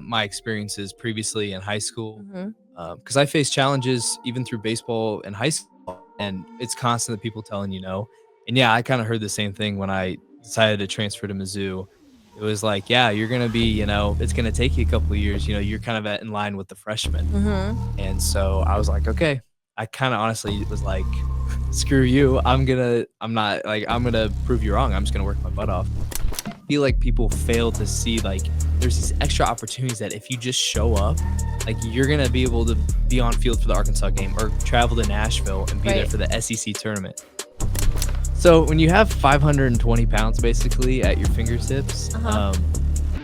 my experiences previously in high school, Mm-hmm. because I faced challenges even through baseball in high school, and it's constant that people telling you no. And yeah, I kind of heard the same thing when I decided to transfer to Mizzou. It was like, yeah, you're gonna be, it's gonna take you a couple of years. You're kind of in line with the freshmen, Mm-hmm. and so I was like, okay. I kind of honestly was like, screw you. I'm gonna prove you wrong. I'm just gonna work my butt off. I feel like people fail to see like there's these extra opportunities that if you just show up, like you're gonna be able to be on field for the Arkansas game or travel to Nashville and be there Right. for the SEC tournament. So when you have 520 pounds basically at your fingertips, Uh-huh.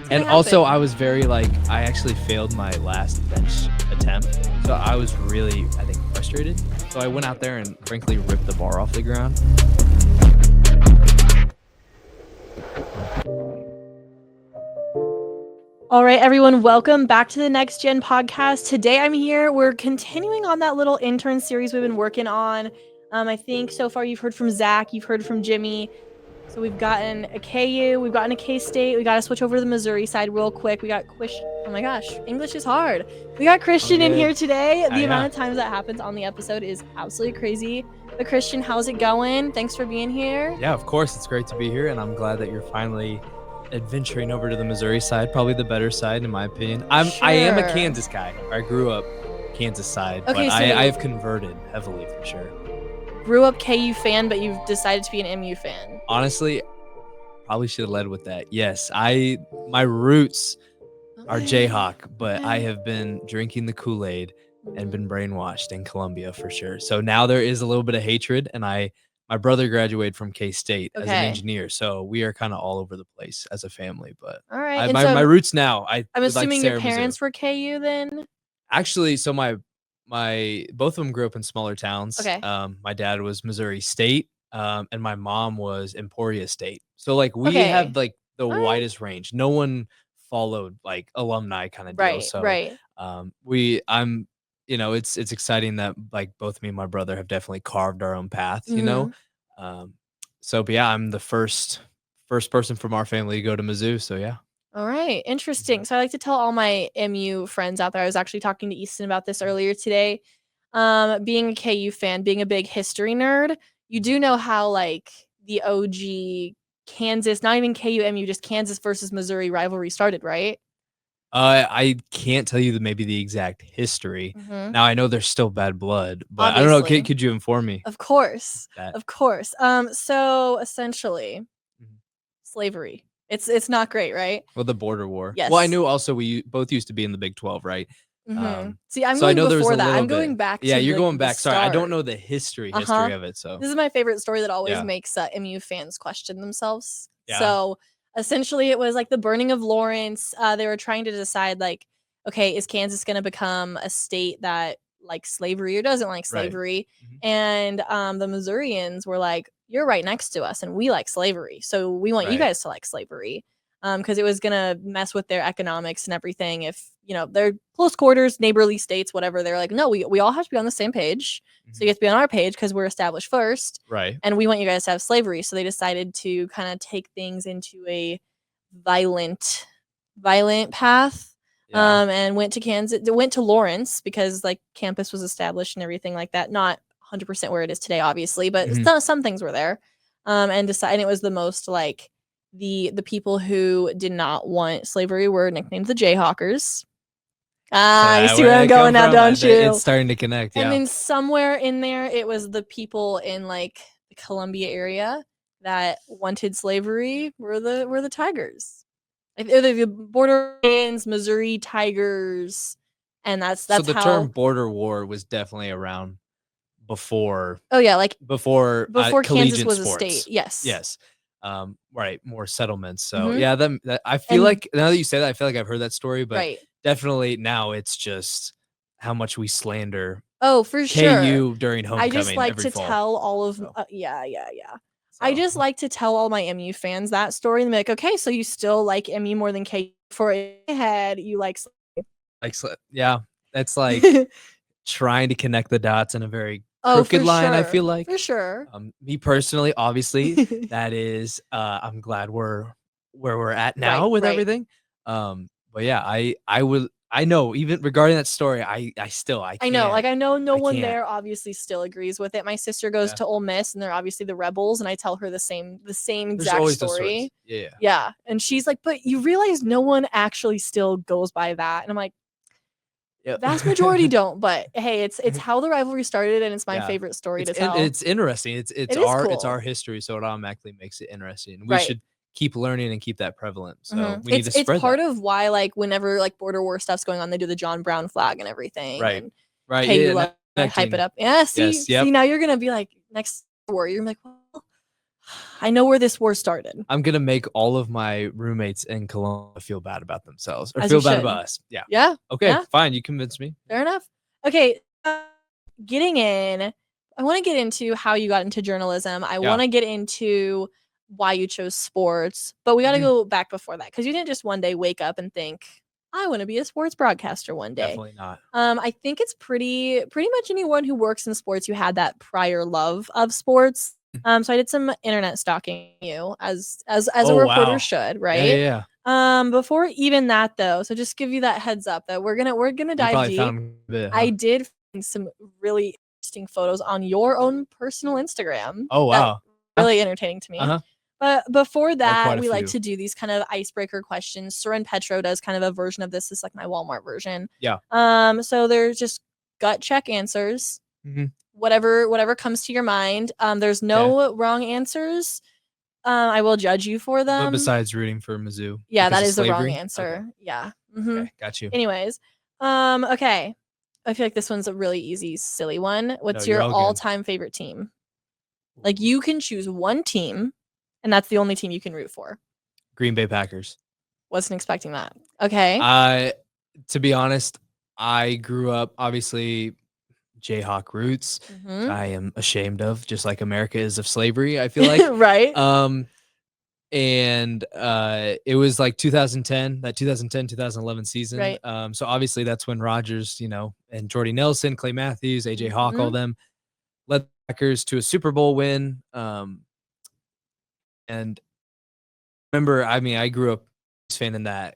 and gonna also happen. I was very I actually failed my last bench attempt, so I was really, I think, frustrated. So I went out there and frankly ripped the bar off the ground. All right, everyone, welcome back to the Next Gen podcast. Today I'm here. We're continuing on that little intern series we've been working on. I think so far you've heard from Zach, you've heard from Jimmy. So we've gotten a KU, we've gotten a K-State. We got to switch over to the Missouri side real quick. We got oh my gosh, English is hard. We got Christian in here today. The amount of times that happens on the episode is absolutely crazy. But Christian, how's it going? Thanks for being here. Yeah, of course, it's great to be here, and I'm glad that you're finally adventuring over to the Missouri side, probably the better side in my opinion. I am a Sure. Kansas guy. I grew up Kansas side, Okay, but so I have converted heavily for sure. Grew up KU fan, but you've decided to be an MU fan. Honestly, probably should have led with that. Yes, my roots are Jayhawk, but I have been drinking the Kool-Aid and been brainwashed in Columbia for sure. So now there is a little bit of hatred, and my brother graduated from K-State as an Okay. engineer, so we are kind of all over the place as a family. But All right. And my so roots now, I'm would like to assuming say your are Mizzou. parents were KU then? Actually, so my both of them grew up in smaller towns. Okay. My dad was Missouri State, and my mom was Emporia State. So like we Okay. have like the All right. widest range. No one followed like alumni kind of deal. Right, So right. it's exciting that like both me and my brother have definitely carved our own path, Mhm. But yeah, I'm the first person from our family to go to Mizzou. So yeah. All right. Interesting. So I like to tell all my MU friends out there. I was actually talking to Easton about this earlier today. Being a KU fan, being a big history nerd, you do know how like the OG Kansas, not even KU MU, just Kansas versus Missouri rivalry started, right? I can't tell you maybe the exact history. Mhm. Now I know there's still bad blood, but I don't know. Obviously. Could you inform me? Of course. That. Of course. So essentially, slavery. It's not great, right? Well, the border war. Yes. Well, I knew also we both used to be in the Big 12, right? See, I'm so I going know there was before a that. little I'm going bit. back. Yeah, to you're the, going the back. Sorry, I don't start. know the history of it. So This is my favorite story that always Yeah. makes MU fans question themselves. Yeah. So essentially, it was like the burning of Lawrence. They were trying to decide, like, okay, is Kansas going to become a state that likes slavery or doesn't like slavery? And the Missourians were like, you're right next to us, and we like slavery, so we want you Right. guys to like slavery. Because it was gonna mess with their economics and everything. If they're close quarters, neighborly states, whatever, they're like, no, we all have to be on the same page. So you have to be on our page because we're established first, Right. and we want you guys to have slavery. So they decided to kind of take things into a violent path. Yeah. And went to Kansas, went to Lawrence because like campus was established and everything like that. Not 100% where it is today, obviously, but some things were there. And decided it was the most like. The people who did not want slavery were nicknamed the Jayhawkers. You see where I'm going now, don't you? It's starting to connect. Yeah. And then somewhere in there, it was the people in like the Columbia area that wanted slavery were the Tigers. The Borderlands, Missouri Tigers, and that's so the how term border war was definitely around before. Oh yeah, like before Kansas was sports. a state. Yes. Right, more settlements. So Mhm. yeah, that I feel like now that you say that, I feel like I've heard that story, but Right. definitely now it's just how much we slander Oh, for sure. KU during I homecoming just like every to fall. tell all of So. yeah. I just like to tell all my MU fans that story and be like, okay, so you still like MU more than KU. For ahead, you like yeah, that's like trying to connect the dots in a very crooked line. I feel like for sure. Me personally, obviously, that is I'm glad we're where we're at now with everything. But yeah, I know even regarding that story, I I know, like, I know no one can't. there obviously still agrees with it. My sister goes Yeah. to Ole Miss, and they're obviously the Rebels, and I tell her the same There's exact always those stories. story. Yeah. Yeah, and she's like, "But you realize no one actually still goes by that?" And I'm like, Yep. "Vast majority don't, but hey, it's how the rivalry started, and it's my Yeah. favorite story to tell." It's interesting. It's It is it's our cool. history, so it automatically makes it interesting. We Right. should keep learning and keep that prevalent. So we need to It's spread part that. of why, like, whenever, like, border war stuff's going on, they do the John Brown flag and everything, Right. and Right. Yeah. KU, like, hype it Connecting. up. Yeah, see Yes. Yep. see, now you're gonna be like, next war, you're gonna be like, "Well, I know where this war started." I'm gonna make all of my roommates in Cologne feel bad about themselves or As you feel bad should. about us. Yeah. Yeah, Okay. yeah, Fine. You convinced me. fair enough. Okay, getting in, I wanna get into how you got into journalism. I Yeah. wanna get into why you chose sports, but we gotta Mhm. go back before that because you didn't just one day wake up and think, "I wanna be a sports broadcaster one day." Definitely not. I think it's pretty much anyone who works in sports, you had that prior love of sports. So I did some internet stalking you as a Oh reporter wow. should, Yeah. Yeah. right? Yeah. Before even that though, so just give you that heads up that we're gonna You dive probably deep. found a bit, huh? I did find some really interesting photos on your own personal Instagram Oh that wow. Yeah. really entertaining to me. Uh-huh. But before There are that, quite a we like few. to do these kind of icebreaker questions. Soren Petro does kind of a version of this. It's like my Walmart version. Yeah. So there's just gut check answers. Mhm. Whatever comes to your mind. There's Okay. no wrong answers. I will judge you for But them. besides rooting for Mizzou Yeah, because that of is the wrong slavery? Okay. answer. Yeah. Okay. Got you. Anyways, okay. I feel like this one's a really easy, silly one. No, What's you're your all good. all-time favorite team? Like you can choose one team, and that's the only team you can root for. Green Bay Packers. Wasn't expecting that. Okay. I To be honest, I grew up obviously Jayhawk roots, which Mhm. I am ashamed of, just like America is of slavery, I feel like. Right. Um, and it was like 2010, that 2011 season. Right. So obviously that's when Rodgers, and Jordy Nelson, Clay Matthews, AJ Hawk, all Mhm. them led the Packers to a Super Bowl win. And remember, I mean, I grew up fan in that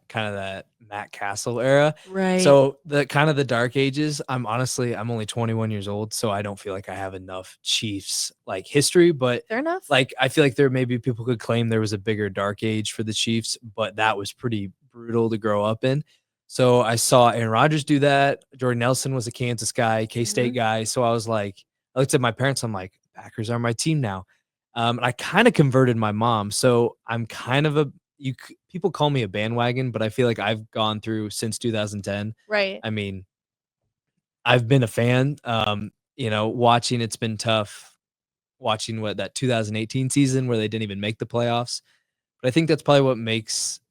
Matt Castle era. Right. So the kind of the dark ages, I'm only 21 years old, so I don't feel like I have enough Chiefs like history, but Fair enough. like I feel like there maybe people could claim there was a bigger dark age for the Chiefs, but that was pretty brutal to grow up in. So I saw Aaron Rodgers do that. Jordan Nelson was a Kansas guy, K-State Mhm. guy. So I was like, I looked at my parents, I'm like, Packers are my team now. And I kind of converted my mom. So I'm kind of people call me a bandwagon, but I feel like I've gone through since 2010. Right. I mean, I've been a fan. Watching it's been tough watching what that 2018 season where they didn't even make the playoffs. But I think that's probably what makes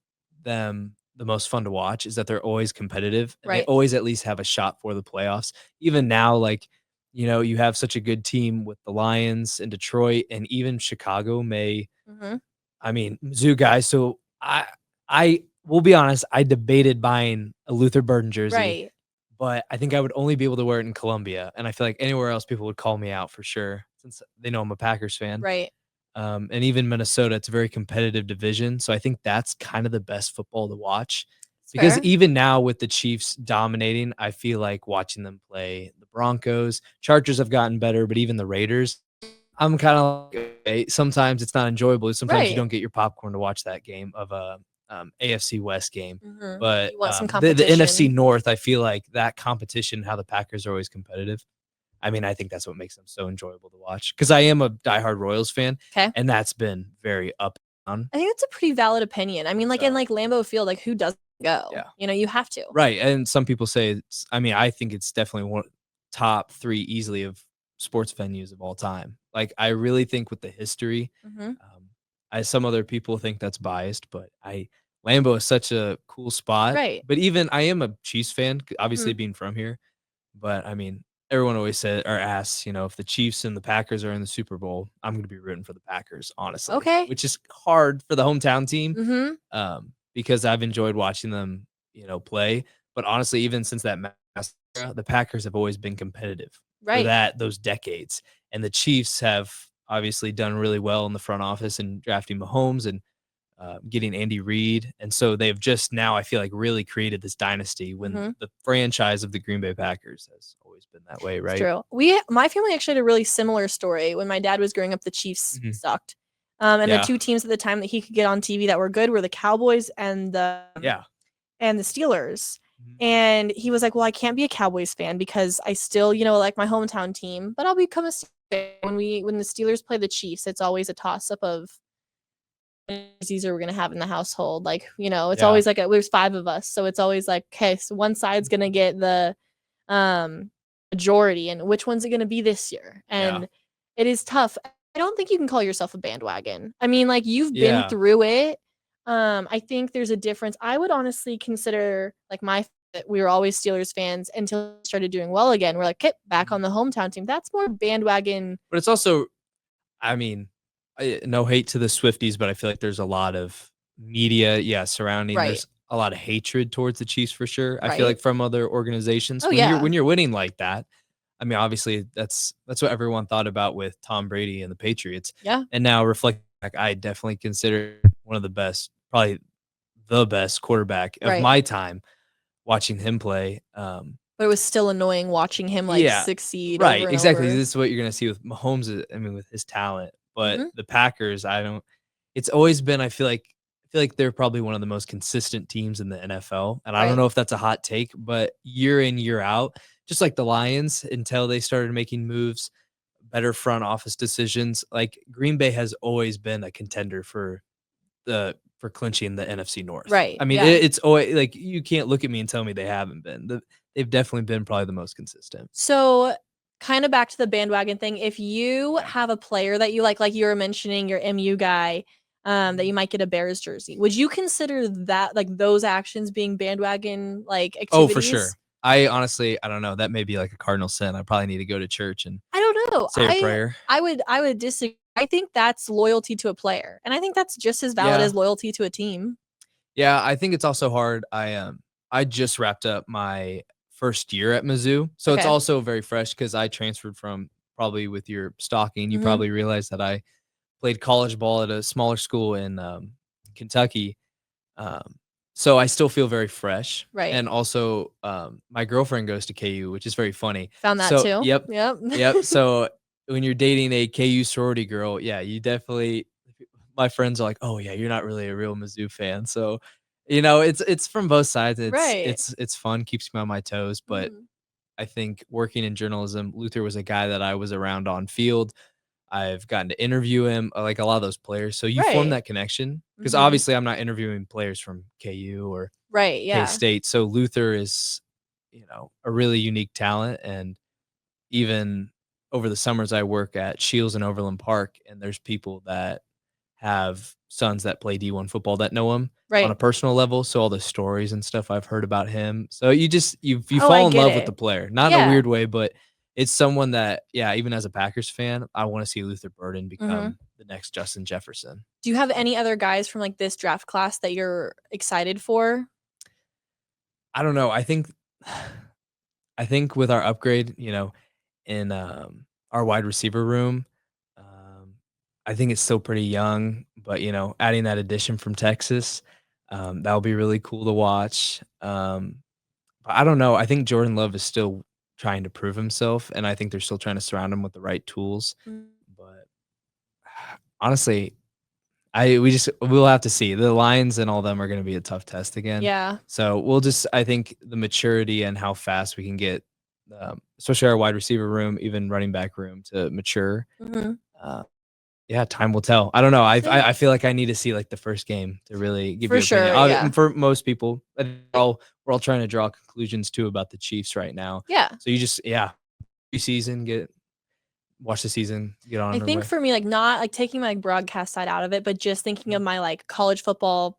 them the most fun to watch is that they're always competitive and they Right. always at least have a shot for the playoffs. Even now, like, you have such a good team with the Lions and Detroit and even Chicago may, Mhm. I mean, Mizzou guys. So I will be honest, I debated buying a Luther Burden jersey, Right. but I think I would only be able to wear it in Columbia. And I feel like anywhere else people would call me out for sure since they know I'm a Packers fan. Right. And even Minnesota, it's a very competitive division. So I think that's kind of the best football to watch It's because fair. even now with the Chiefs dominating, I feel like watching them play the Broncos, Chargers have gotten better, but even the Raiders, I'm kind of like, okay, sometimes it's not enjoyable. Sometimes you Right. don't get your popcorn to watch that game of a AFC West game. Mhm. But You want some the NFC competition. North, I feel like that competition, how the Packers are always competitive. I mean, I think that's what makes them so enjoyable to watch because I am a diehard Royals fan, Okay. and that's been very up and down. I think that's a pretty valid opinion. I mean, like in So, like Lambeau Field, like who doesn't go? yeah, You have to. right. And some people say I mean, I think it's definitely one top three easily of sports venues of all time. Like, I really think with the history, Mhm. some other people think that's biased, but Lambeau is such a cool spot. Right. But even I am a Chiefs fan, obviously Mhm. being from here. But I mean, everyone always said or asks, if the Chiefs and the Packers are in the Super Bowl, I'm going to be rooting for the Packers, honestly, Okay. which is hard for the hometown team Mhm. because I've enjoyed watching them, play. But honestly, even since that era, the Packers have always been competitive for Right. those decades, and the Chiefs have obviously done really well in the front office and drafting Mahomes and getting Andy Reid. And so they've just now, I feel like, really created this dynasty when the franchise of the Green Bay Packers has always been that way, right? It's true. My family actually had a really similar story. When my dad was growing up, the Chiefs sucked. And the two teams at the time that he could get on TV that were good were the Cowboys and the Steelers. And he was like, well, I can't be a Cowboys fan because I still, like my hometown team, but I'll become a Steelers fan. When the Steelers play the Chiefs, it's always a toss-up of jerseys are we gonna have in the household. Like, it's always like there's 5 of us. So it's always like, okay, so one side's gonna get the majority, and which one's it gonna be this year? And it is tough. I don't think you can call yourself a bandwagon. I mean, like, you've been through it. I think there's a difference. I would honestly consider like we were always Steelers fans until we started doing well again. We're like, okay, back on the hometown team. That's more bandwagon. But it's also, I mean, no hate to the Swifties, but I feel like there's a lot of media, surrounding. Right. There's a lot of hatred towards the Chiefs for sure. I feel like from other organizations. Oh, when you're winning like that, I mean, obviously that's what everyone thought about with Tom Brady and the Patriots. Yeah. And now reflecting back, I definitely consider one of the best, probably the best quarterback of my time watching him play. But it was still annoying watching him succeed. Right. Over and exactly. over. This is what you're gonna see with Mahomes. I mean, with his talent, but the Packers, it's always been, I feel like they're probably one of the most consistent teams in the NFL. And I don't know if that's a hot take, but year in, year out, just like the Lions, until they started making moves, better front office decisions, like Green Bay has always been a contender for clinching the NFC North. Right. I mean, it's always like, you can't look at me and tell me they haven't been. They've definitely been probably the most consistent. So kind of back to the bandwagon thing. If you have a player that you like you were mentioning your MU guy, that you might get a Bears jersey, would you consider that like those actions being bandwagon like activities? Oh, for sure. I don't know. That may be like a cardinal sin. I probably need to go to church and I don't know. Say a prayer. I would disagree. I think that's loyalty to a player, and I think that's just as valid as loyalty to a team. Yeah, I think it's also hard. I just wrapped up my first year at Mizzou, so it's also very fresh because I transferred from, probably with your stalking, you probably realized that I played college ball at a smaller school in Kentucky. So I still feel very fresh. Right. And also my girlfriend goes to KU, which is very funny. Found that too. Yep. So when you're dating a KU sorority girl, you definitely, my friends are like, oh yeah, you're not really a real Mizzou fan. So, it's from both sides. It's fun, keeps me on my toes. But I think working in journalism, Luther was a guy that I was around on field. I've gotten to interview him, like a lot of those players. So you form that connection, because obviously I'm not interviewing players from KU or K-State. So Luther is, a really unique talent. And even over the summers, I work at Shields and Overland Park, and there's people that have sons that play D1 football that know him on a personal level. So all the stories and stuff I've heard about him. So you fall in love with the player, not in a weird way, but it's someone that, even as a Packers fan, I want to see Luther Burden become the next Justin Jefferson. Do you have any other guys from like this draft class that you're excited for? I don't know. I think with our upgrade, in our wide receiver room, I think it's still pretty young, but adding that addition from Texas, that'll be really cool to watch. But I don't know. I think Jordan Love is still trying to prove himself, and I think they're still trying to surround him with the right tools. But honestly, we'll have to see. The Lions and all of them are going to be a tough test again. Yeah. So I think the maturity and how fast we can get, especially our wide receiver room, even running back room, to mature. Time will tell. I don't know. I feel like I need to see like the first game to really give you an opinion. For most people, we're all trying to draw conclusions too about the Chiefs right now. Yeah. So you just season, watch the season, get on. I think for me, like, not like taking my broadcast side out of it, but just thinking of my like college football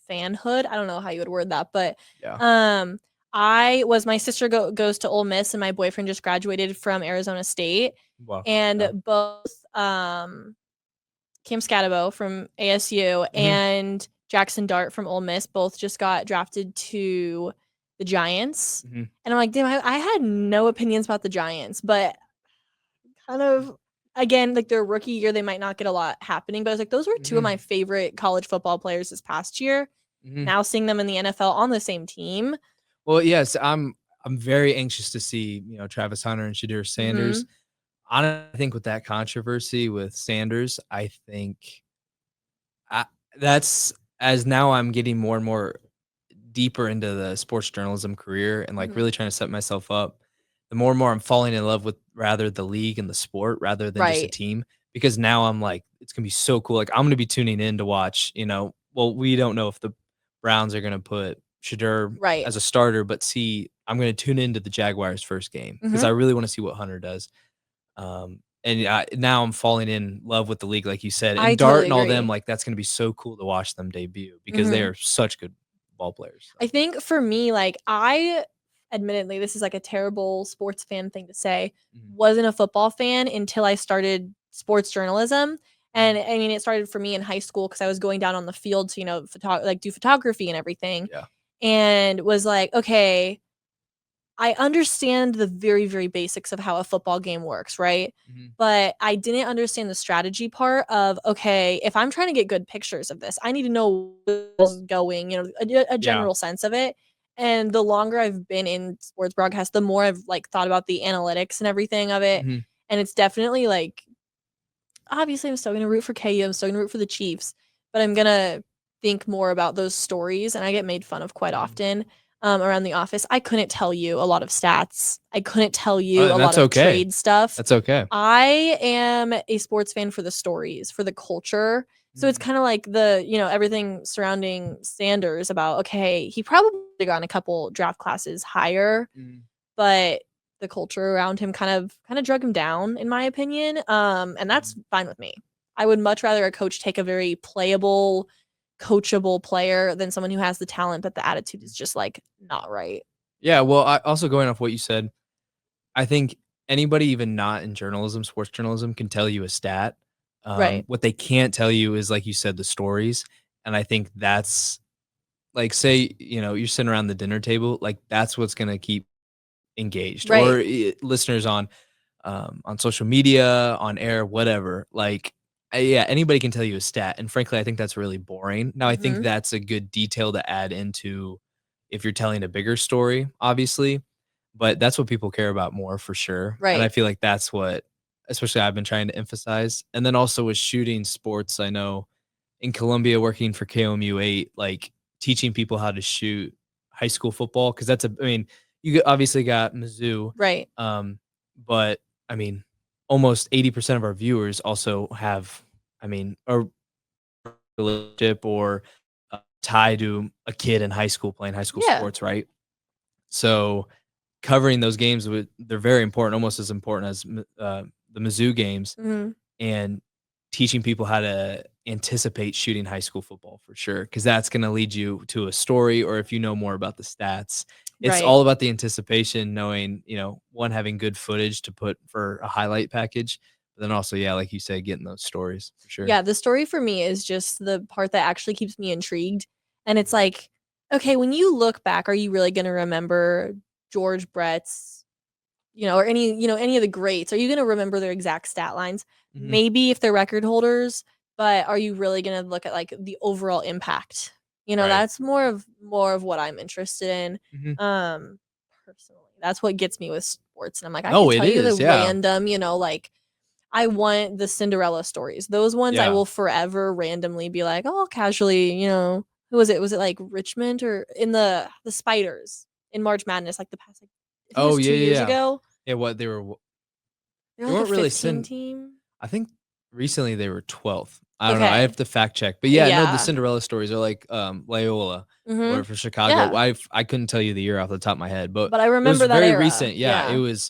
fanhood. I don't know how you would word that, but my sister goes to Ole Miss, and my boyfriend just graduated from Arizona State. Wow. And both Cam Scatabo from ASU and Jackson Dart from Ole Miss both just got drafted to the Giants. And I'm like, damn, I had no opinions about the Giants, but kind of again, like their rookie year, they might not get a lot happening, but I was like, those were two of my favorite college football players this past year. Now seeing them in the NFL on the same team. Well, yes, I'm very anxious to see, Travis Hunter and Shadir Sanders. I think with that controversy with Sanders, I think I, that's as now I'm getting more and more deeper into the sports journalism career and like really trying to set myself up. The more and more I'm falling in love with rather the league and the sport rather than just a Right. team because now I'm like, it's gonna be so cool. Like I'm gonna be tuning in to watch, well, we don't know if the Browns are gonna put Shadur Right. as a starter, but see, I'm gonna tune into the Jaguars' first game because I really want to see what Hunter does. Now I'm falling in love with the league, like you said, I and Dart totally and all them. agree. Like that's gonna be so cool to watch them debut because they are such good ball players. So. I think for me, like admittedly, this is like a terrible sports fan thing to say, wasn't a football fan until I started sports journalism. And I mean, it started for me in high school because I was going down on the field to, do photography and everything. Yeah. And was like, okay, I understand the very, very basics of how a football game works, right? But I didn't understand the strategy part of, okay, if I'm trying to get good pictures of this, I need to know what's going, a general sense of it. And the longer I've been in sports broadcast, the more I've like thought about the analytics and everything of it. And it's definitely like, obviously I'm still going to root for KU. I'm still going to root for the Chiefs, but I'm going to think more about those stories. And I get made fun of quite often around the office. I couldn't tell you a lot of stats. I couldn't tell you a lot of trade stuff. That's okay. I am a sports fan for the stories, for the culture. So it's kind of like everything surrounding Sanders about, okay, he probably got a couple draft classes higher, but the culture around him kind of drug him down, in my opinion. And that's fine with me. I would much rather a coach take a very playable, coachable player than someone who has the talent, but the attitude is just like not right. Yeah. Well, I also going off what you said, I think anybody even not in journalism, sports journalism, can tell you a stat. Right. What they can't tell you is, like you said, the stories. And I think that's like, say, you're sitting around the dinner table, like that's what's gonna keep engaged or Right. listeners on social media, on air, whatever. Like, yeah, anybody can tell you a stat, and frankly, I think that's really boring. Now, I think that's a good detail to add into if you're telling a bigger story, obviously, but that's what people care about more for sure. And I Right. feel like that's what, especially I've been trying to emphasize. And then also with shooting sports, I know in Columbia working for KOMU 8, like teaching people how to shoot high school football because I mean, you obviously got Mizzou, Right. but I mean, almost 80% of our viewers also have, I mean, a relationship or tie to a kid in high school playing high school Yeah. sports, right? So covering those games, they're very important, almost as important as the Mizzou games, and teaching people how to anticipate shooting high school football for sure, because that's going to lead you to a story, or if you know more about the stats, it's Right. all about the anticipation, knowing, one, having good footage to put for a highlight package, but then also, yeah, like you said, getting those stories for sure. Yeah, the story for me is just the part that actually keeps me intrigued. And it's like, okay, when you look back, are you really going to remember George Brett's, or any of the greats? Are you going to remember their exact stat lines? Maybe if they're record holders, but are you really going to look at like the overall impact? Right. That's more of what I'm interested in. Personally, that's what gets me with sports. And I'm like, I No, could it tell you the is. Yeah. random, like I want the Cinderella stories. Those ones I Yeah. will forever randomly be like, oh, casually, who was it? Was it like Richmond or in the Spiders in March Madness, like the past, like I think it Oh, was yeah. 2 years Yeah. ago. Yeah. What They're they like a weren't really 15 sent. team. I think recently they were 12th. I don't know. I Okay. have to fact check. But yeah, no, the Yeah. Cinderella stories are like Loyola or Mhm. for Chicago. Yeah. I couldn't tell you the year off the top of my head, but But I it was remember that very era. recent. Yeah, it Yeah. was,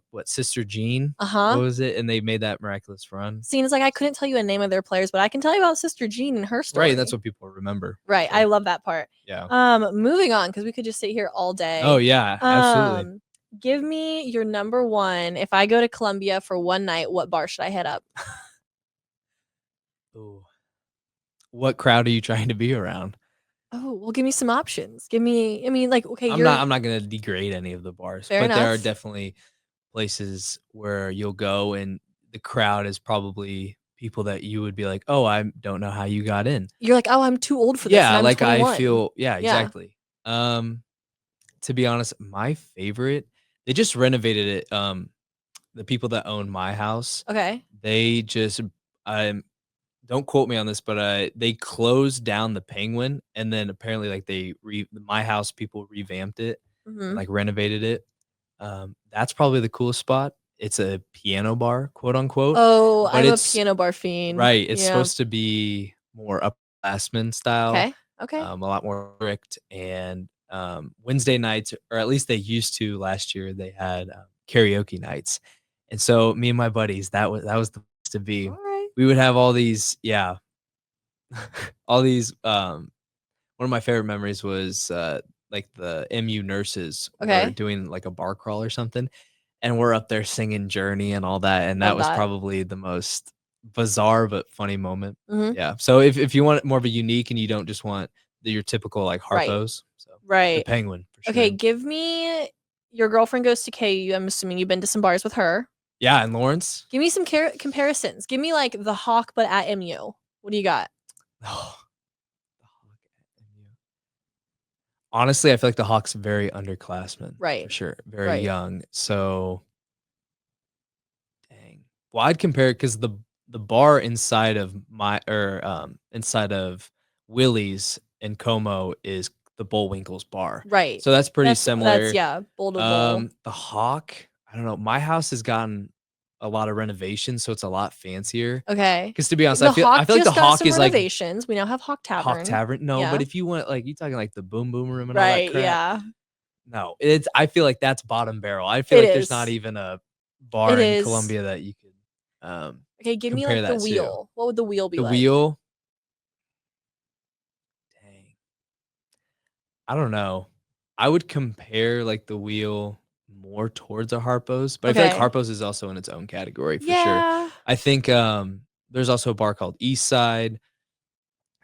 what, Sister Jean? What Uh-huh. was it? And they made that miraculous run. Seems like I couldn't tell you a name of their players, but I can tell you about Sister Jean and her Right, and that's story. what people remember for Right. I sure. love that part. Yeah. Moving on, because we could just sit here all Oh day. yeah, absolutely. Give me your number one. If I go to Columbia for one night, what bar should I hit up? Ooh. What crowd are you trying to be around? Oh, well, give me some options. Give me, I mean, like, okay, I'm you're not I'm not gonna degrade any of the bars, fair but there are enough. definitely places where you'll go and the crowd is probably people that you would be like, "Oh, I don't know how you got in." You're like, "Oh, I'm too old for this, and Yeah, I'm like, I 21." feel yeah, Yeah. exactly. To be honest, my favorite they just renovated it, the people that own my house, Okay. they just um, don't quote me on this, but, they closed down the Penguin, and then apparently, like, my house people revamped it and, Mhm. like, renovated it. That's probably the coolest spot. It's a "piano bar," quote, unquote, Oh, but I'm a it's piano bar fiend. right, it's Yeah. supposed to be more upperclassmen style, Okay. Okay. a lot more strict, and, Wednesday nights, or at least they used to last year, they had, karaoke nights, and so me and my buddies, that was the place to be. Alright. We would have all these yeah, all these, one of my favorite memories was, like, the MU nurses were Okay. doing, like, a bar crawl or something, and we're up there singing Journey and all that, and that Love was that. probably the most bizarre but funny moment. Mhm. Yeah, so if you want more of a unique and you don't just want your typical, like, Right. harpos, so the Right. Penguin for Okay, sure. give me your girlfriend goes to KU, I'm assuming you've been to some bars with her. Yeah, and Lawrence? Give me some comparisons. Give me, like, the Hawk, but at MU. What do you got? Oh, the Hawk at MU. Honestly, I feel like the Hawk's very underclassmen, for Right. sure, very Right. young, so dang. Well, I'd compare it because the bar inside of inside of Willie's in Como is the Bullwinkle's bar. Right. So that's pretty That's similar. yeah, bowl to bowl. The Hawk, I don't know. My house has gotten a lot of renovations, so it's a lot fancier. Okay. Because to be honest, The I Hawk feel like the just got Hawk some is like renovations. We now have Hawk Hawk Tavern. Tavern. No, but Yeah. if you want like you talking like the Boom Boom Room and all that Right, crap. yeah. No, it's I feel like that's bottom barrel. I feel It like there's not is. even a It bar in is. Columbia that you could Okay, give me, compare like, the that to. wheel. What would the wheel be The like? wheel, dang, I don't know. I would compare like the wheel more towards a Harpo's, but I feel like Okay. Harpo's is also in its own category for sure. Yeah. I think there's also a bar called East Side.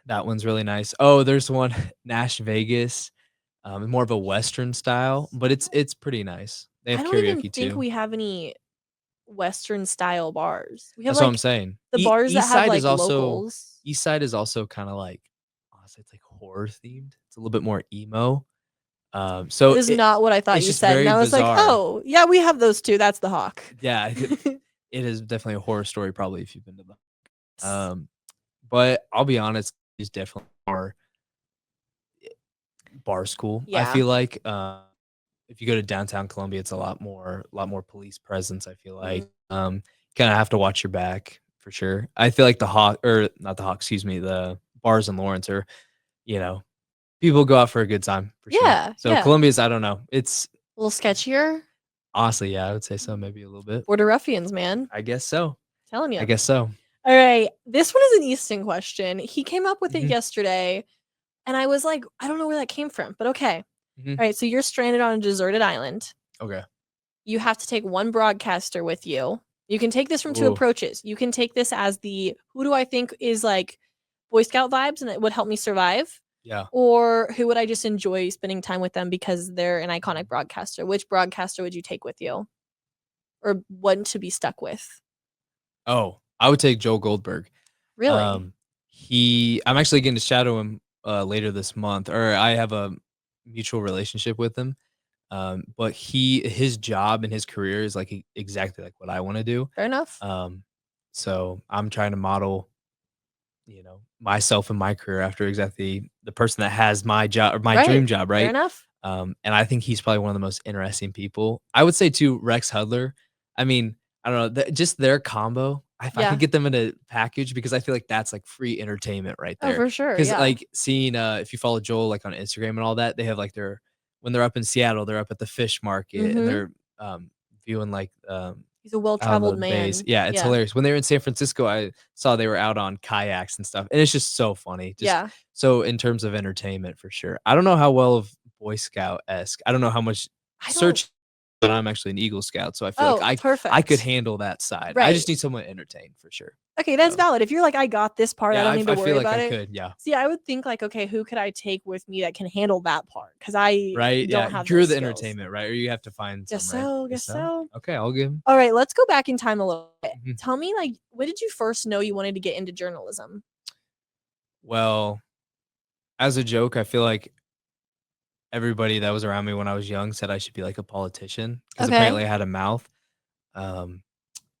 That one's really nice. Oh, there's one Nash Vegas. More of a Western style, but it's pretty nice. They I have don't even karaoke think too. we have any Western style bars. We have, That's what I'm like, saying. the bars that East have, Side is like, also locals. East Side is also kind of like honestly, it's like horror themed. It's a little bit more emo. That So is not what I thought it's you just said, and very I was like, bizarre. "Oh, yeah, we have those too. That's the Hawk." Yeah, it is definitely a horror story probably if you've been to the but I'll be honest, it's definitely more bar school. I Yeah. feel like if you go to downtown Columbia, it's a lot more police presence, I feel like. Mhm. Kind of have to watch your back for sure. I feel like the Hawk or not the Hawk, excuse me, the bars in Lawrence are, you know, people go out for a good time for sure. Yeah, So yeah. Columbia's, I don't know. It's A little sketchier. honestly, yeah, I would say so, maybe a little bit. Border ruffians, man. I guess so. Telling I you. guess so. Alright, this one is an Easton question. He came up with it Mhm, yesterday, and I was like, "I don't know where that came from," but okay. mhm. Alright, so you're stranded on a deserted island. Okay. You have to take one broadcaster with you. You can take this from 2 Ooh, approaches. You can take this as the, "Who do I think is, like, Boy Scout vibes and it would help me survive?" yeah. Or, "Who would I just enjoy spending time with them because they're an iconic broadcaster?" Which broadcaster would you take with you? Or want to be stuck with? Oh, I would take Joel Goldberg. Really? Um, I'm actually getting to shadow him, later this month, or I have a mutual relationship with him. But his job and his career is like exactly like what I want to do. Fair enough. Um, so I'm trying to model, myself and my career after exactly the person that has my job or my Right. dream job, Fair right? enough. And I think he's probably one of the most interesting people. I would say too, Rex Hudler. I mean, I don't know, just their combo. If I could Yeah. get them in a package, because I feel like that's like free entertainment right Oh, there. for sure, Because yeah. like seeing, if you follow Joel like on Instagram and all that, they have like when they're up in Seattle, they're up at the fish market and Mhm. they're viewing like He's a out on the well-traveled bays. man. Yeah, it's Yeah. hilarious. When they were in San Francisco, I saw they were out on kayaks and stuff, and it's just so funny. Just Yeah. so in terms of entertainment for sure. I don't know how well of Boy Scout-esque. I don't know how much I don't search, but I'm actually an Eagle Scout, so I feel like Oh, I could perfect. handle that side. I just Right. need someone to entertain for sure. Okay, that's So, valid. If you're like, I got this part, I yeah, don't need to I worry feel like about I it. could. Yeah. See, I would think like, okay, who could I take with me that can handle that part? Because I Right. Yeah. don't have You're those the skills. entertainment, right? Or you have to find Guess some, right? so. Guess Guess so. so. Okay, I'll give 'em. All right, let's go back in time a little bit. Mhm. Tell me, like, when did you first know you wanted to get into journalism? Well, as a joke, I feel like everybody that was around me when I was young said I should be like a politician because Okay. apparently I had a mouth. Um,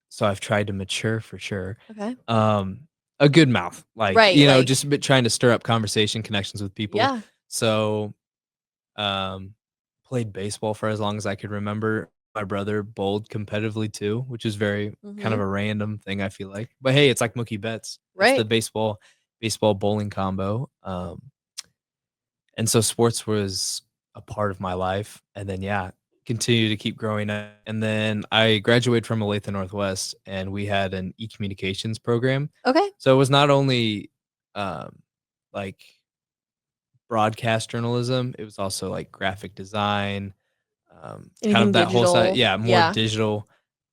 so I've tried to mature for sure. Okay. Um, a good mouth, like, Right. Like, just a bit trying to stir up conversation, connections with people. yeah. So, um, played baseball for as long as I could remember. My brother bowled competitively too, which is very kind Mm-hmm. of a random thing, I feel like. But hey, it's like Mookie Betts. It's the Right. baseball bowling combo. And so sports was a part of my life. And then yeah, continue to keep growing up. And then I graduated from Olathe Northwest and we had an e-communications program. Okay. So it was not only like broadcast journalism, it was also like graphic design, kind Anything of that whole side, digital? yeah, more Yeah. digital,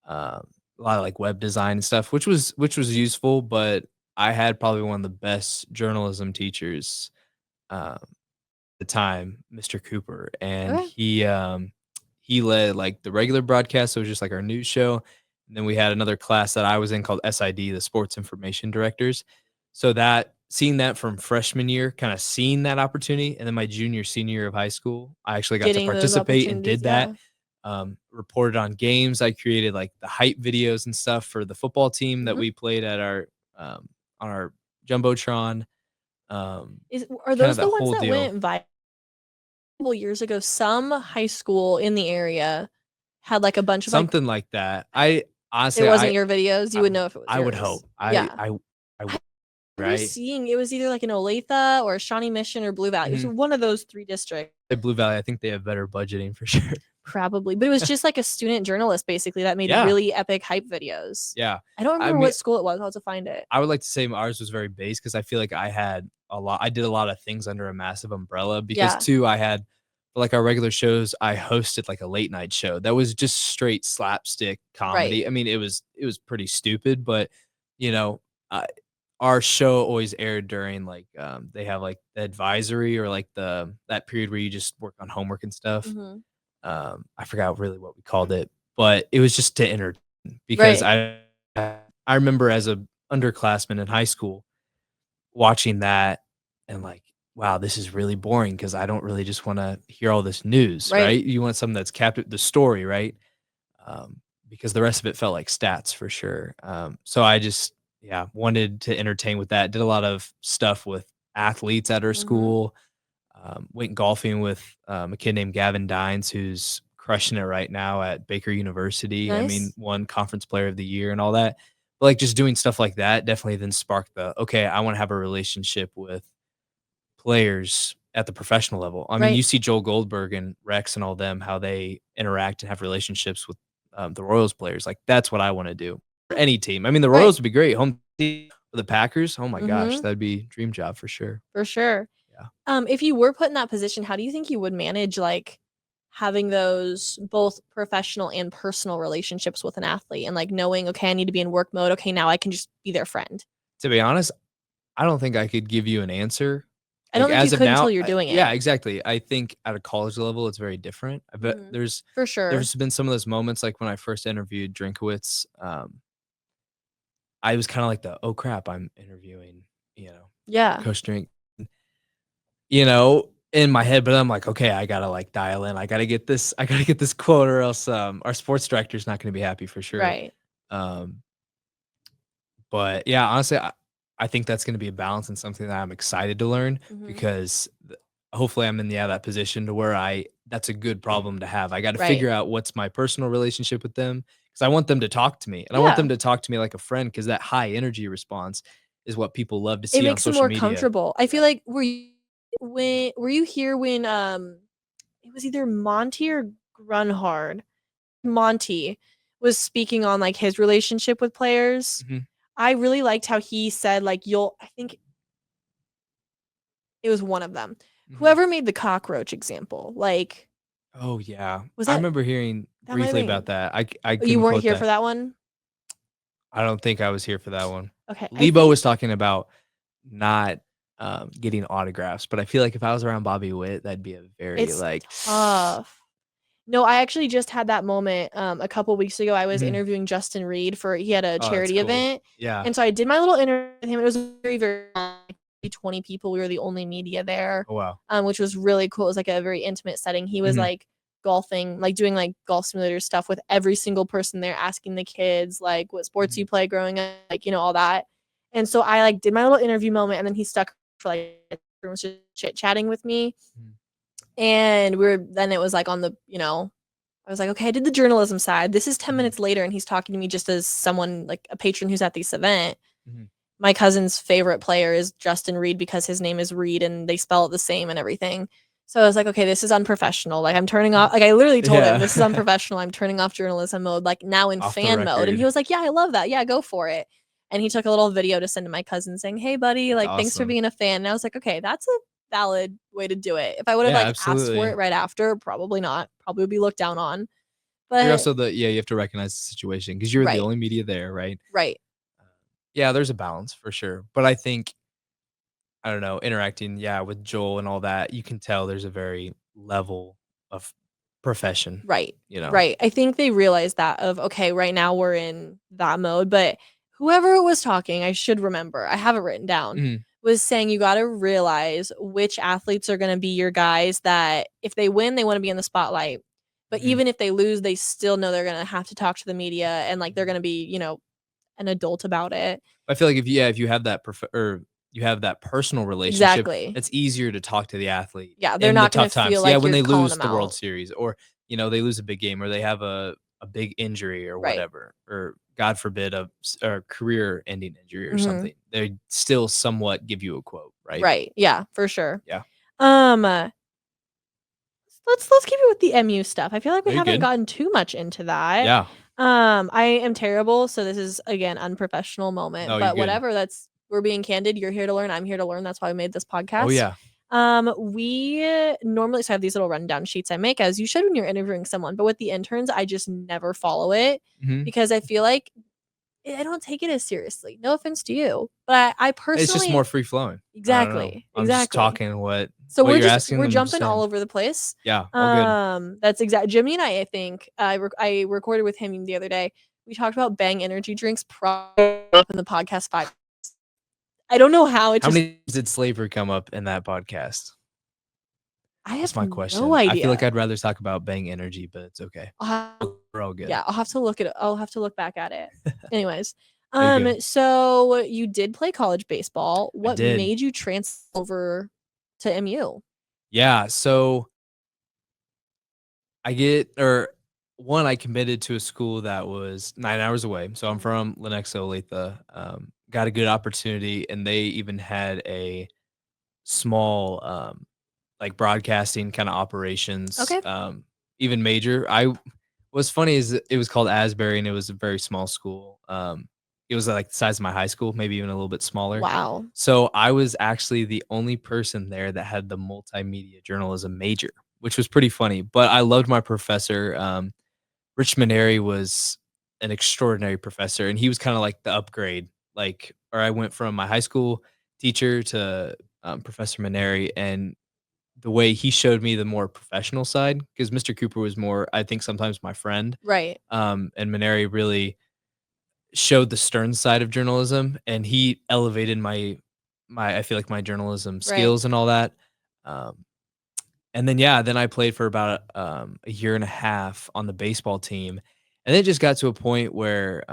a lot of like web design and stuff, which was useful, but I had probably one of the best journalism teachers um, the time, Mr. Cooper, and Okay. he led like the regular broadcast, so it was just like our news show. And then we had another class that I was in called SID, the Sports Information Directors. So that seeing that from freshman year, kind of seeing that opportunity, and then my junior, senior year of high school, I actually got to Getting those participate and opportunities. did that. Yeah. Reported on games. I created like the hype videos and stuff for the football team that Mm-hmm. we played at our on our jumbotron. Um, Are kind those of the that ones whole that deal. went viral years ago? Some high school in the area had like a bunch of like, Something like that. I it honestly, wasn't your videos. You I would know if it was I would yours. hope. Yeah. I I would, remember right? seeing it was either like an Olathe or Shawnee Mission or Blue Valley. It was Mhm. one of those three districts. At Blue Valley, I think they have better budgeting for sure. Probably, but it was just like a student journalist basically that made Yeah, really epic hype videos. yeah. I don't I remember mean, what school it was. I'll have to find it. I would like to say ours was very base because I feel like I did a lot of things under a massive umbrella because Yeah. too, I had for like our regular shows, I hosted like a late night show that was just straight slapstick Right. comedy. I mean, it was pretty stupid, but you know, uh, our show always aired during like they have like the advisory or like the that period where you just work on homework and stuff. Hmm. I forgot really what we called it, but it was just to entertain because Right. I remember as a underclassman in high school watching that and like, wow, this is really boring because I don't really just want to hear all this news, Right. right? You want something that's captive the story, right? Um, because the rest of it felt like stats for sure. So I just yeah wanted to entertain with that. Did a lot of stuff with athletes at our Hmm. school. Went golfing with a kid named Gavin Dines, who's crushing it right now at Baker University. I mean, Nice. won Conference Player of the Year and all that. But like just doing stuff like that definitely then sparked the okay, I want to have a relationship with players at the professional level. I mean, Right. you see Joel Goldberg and Rex and all them, how they interact and have relationships with the Royals players. Like that's what I want to do for any team. I mean, the Right. Royals would be great. Home team for the Packers. Oh my gosh, Hmm. that'd be dream job for sure. For sure. Yeah. If you were put in that position, how do you think you would manage like having those both professional and personal relationships with an athlete and like knowing, okay, I need to be in work mode. Okay, now I can just be their friend. To be honest, I don't think I could give you an answer. I don't Like, think you as of could until now you're doing yeah, it. exactly. I think at a college level, it's very different. I bet Hmm. For sure. there's been some of those moments, like, when I first interviewed Drinkowitz, I was kinda like the, "Oh, crap, I'm interviewing," you know, Yeah. Coach Drink, in my head, but I'm like, "Okay, I gotta, like, dial in. I gotta get this quote or else, our sports director's not gonna be happy for sure." Right. Um But yeah, honestly, I think that's gonna be a balance and something that I'm excited to learn Hmm. because hopefully I'm in that position to where that's a good problem to have. I got to Right. figure out what's my personal relationship with them because I want them to talk to me and I want Yeah. them to talk to me like a friend because that high energy response is what people love to It see on makes them social more media. comfortable. I feel Yeah. like were you here when it was either Monty or Grunhard? Monty was speaking on like his relationship with players. Mhm, I really liked how he said like I think it was one of them. mhm. Whoever made the cockroach example, like Oh yeah, was I that remember hearing that might have briefly about been that. I oh, you couldn't weren't quote here for that. that one? I don't think I was here for that one. Okay, I Lebo think was talking about not getting autographs, but I feel like if I was around Bobby Witt, that'd be a very it's like tough. No, I actually just had that moment, a couple weeks ago. I was Mhm. interviewing Justin Reed he had a Oh, that's charity cool. event, Yeah. and so I did my little interview with him. It was very, very like 20 people. We were the only media there, Oh, wow. which was really cool. It was like a very intimate setting. He was Mhm. like golfing, like doing like golf simulator stuff with every single person there, asking the kids like what sports you Mhm. play growing up, like all that. And so I like did my little interview moment, and then he stuck for like was just chit chatting with me, Mhm. and then it was like on the I was like, okay, I did the journalism side. This is 10 Mhm. minutes later, and he's talking to me just as someone, like a patron who's at this event. Mhm. My cousin's favorite player is Justin Reed because his name is Reed and they spell it the same and everything. So I was like, okay, this is unprofessional. Like, I'm turning off, like, I literally told him, this is Yeah. unprofessional. I'm turning off journalism mode, like, now in Off the fan mode. And he record. was like, yeah, I love that. Yeah, go for it. And he took a little video to send to my cousin saying, hey, buddy, That's like, thanks for awesome. being a fan. And I was like, okay, that's a valid way to do it. If I would have, Yeah, like, asked for it absolutely. right after, probably not. Probably would be looked down on. You're But also you have to recognize the situation because you're the right. only media there, right? Right. Uh, Yeah, there's a balance for sure, but I think I don't know, interacting, yeah, with Joel and all that, you can tell there's a very level of profession, Right. you know? Right. I think they realized that of okay, right now we're in that mode, but whoever was talking, I should remember. I have it written down. Mhm. Was saying you got to realize which athletes are going to be your guys that if they win, they want to be in the spotlight. But Mhm. even if they lose, they still know they're going to have to talk to the media and like they're Mhm. going to be, an adult about it. I feel like if you have that or you have that personal relationship, Exactly. it's easier to talk to the athlete Yeah, they're in the not going to tough feel times. Yeah, like when you're they calling lose them the World out. Series or, they lose a big game or they have a big injury or Right. whatever, or God forbid a career-ending injury or Mhm. something. They still somewhat give you a quote, right? Right. Yeah, for sure. Yeah. Um let's keep it with the MU stuff. I feel like we Very haven't good. gotten too much into that. Yeah. I am terrible, so this is again unprofessional moment, No, you're but good. whatever. That's we're being candid. You're here to learn. I'm here to learn. That's why we made this Oh, podcast. yeah. We normally so I have these little rundown sheets I make as you should when you're interviewing someone, but with the interns, I just never follow it Mhm. because I feel like I don't take it as seriously. No offense to you, but I It's just more personally free flowing. I don't know. exactly, I'm just exactly. talking So what we're you're just asking, we're I'm just jumping all saying. over the place. Yeah, all good. That's exact Jimmy and I think I recorded with him the other day. We talked about Bang energy drinks probably up in the podcast 5. I don't know how it How just many times did slavery come up in that podcast? I That's have my no question. I feel like idea. I'd rather talk about Bang Energy, but it's okay. I'll have, We're all good. yeah, I'll have to look back at it. Anyways, Very good. so you did play college baseball. I What did. made you transfer over to MU? Yeah, so I committed to a school that was 9 hours away. So I'm Mhm. from Lenexa, Olathe. Got a good opportunity, and they even had a small, like, broadcasting kinda operations, Okay. even major. What's funny is it was called Asbury, and it was a very small school. It was, like, the size of my high school, maybe even a little bit smaller. Wow. So, I was actually the only person there that had the multimedia journalism major, which was pretty funny, but I loved my professor. Rich Maneri was an extraordinary professor, and he was kinda like the upgrade, or I went from my high school teacher to, Professor Maneri, and the way he showed me the more professional side, because Mr. Cooper was more, I think, sometimes my friend, Right. and Maneri really showed the stern side of journalism, and he elevated my I feel like my journalism Right. skills and all that. Um, and then yeah, then I played for about a year and a half on the baseball team, and it just got to a point where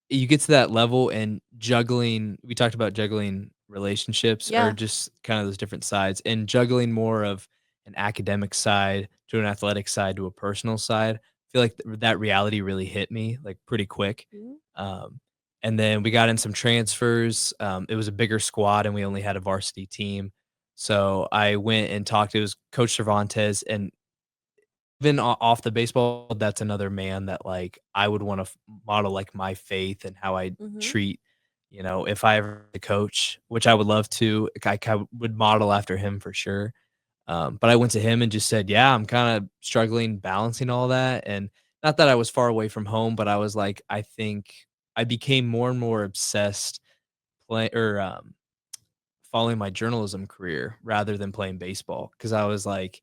you get to that level and juggling. We talked about juggling relationships or Yeah. just kind of those different sides, and juggling more of an academic side to an athletic side to a personal side. I feel like that reality really hit me like pretty quick. Mhm. Um, and then we got in some transfers. It was a bigger squad, and we only had a varsity team. So I went and talked. It was Coach Cervantes, and even off the baseball, that's another man that, like, I would wanna model, like, my faith and how I Mhm. treat, if I ever the coach, which I would love to, would model after him for sure. But I went to him and just said, "Yeah, I'm kinda struggling balancing all that," and not that I was far away from home, but I was like, "I think I became more and more obsessed play or following my journalism career rather than playing baseball because I was like,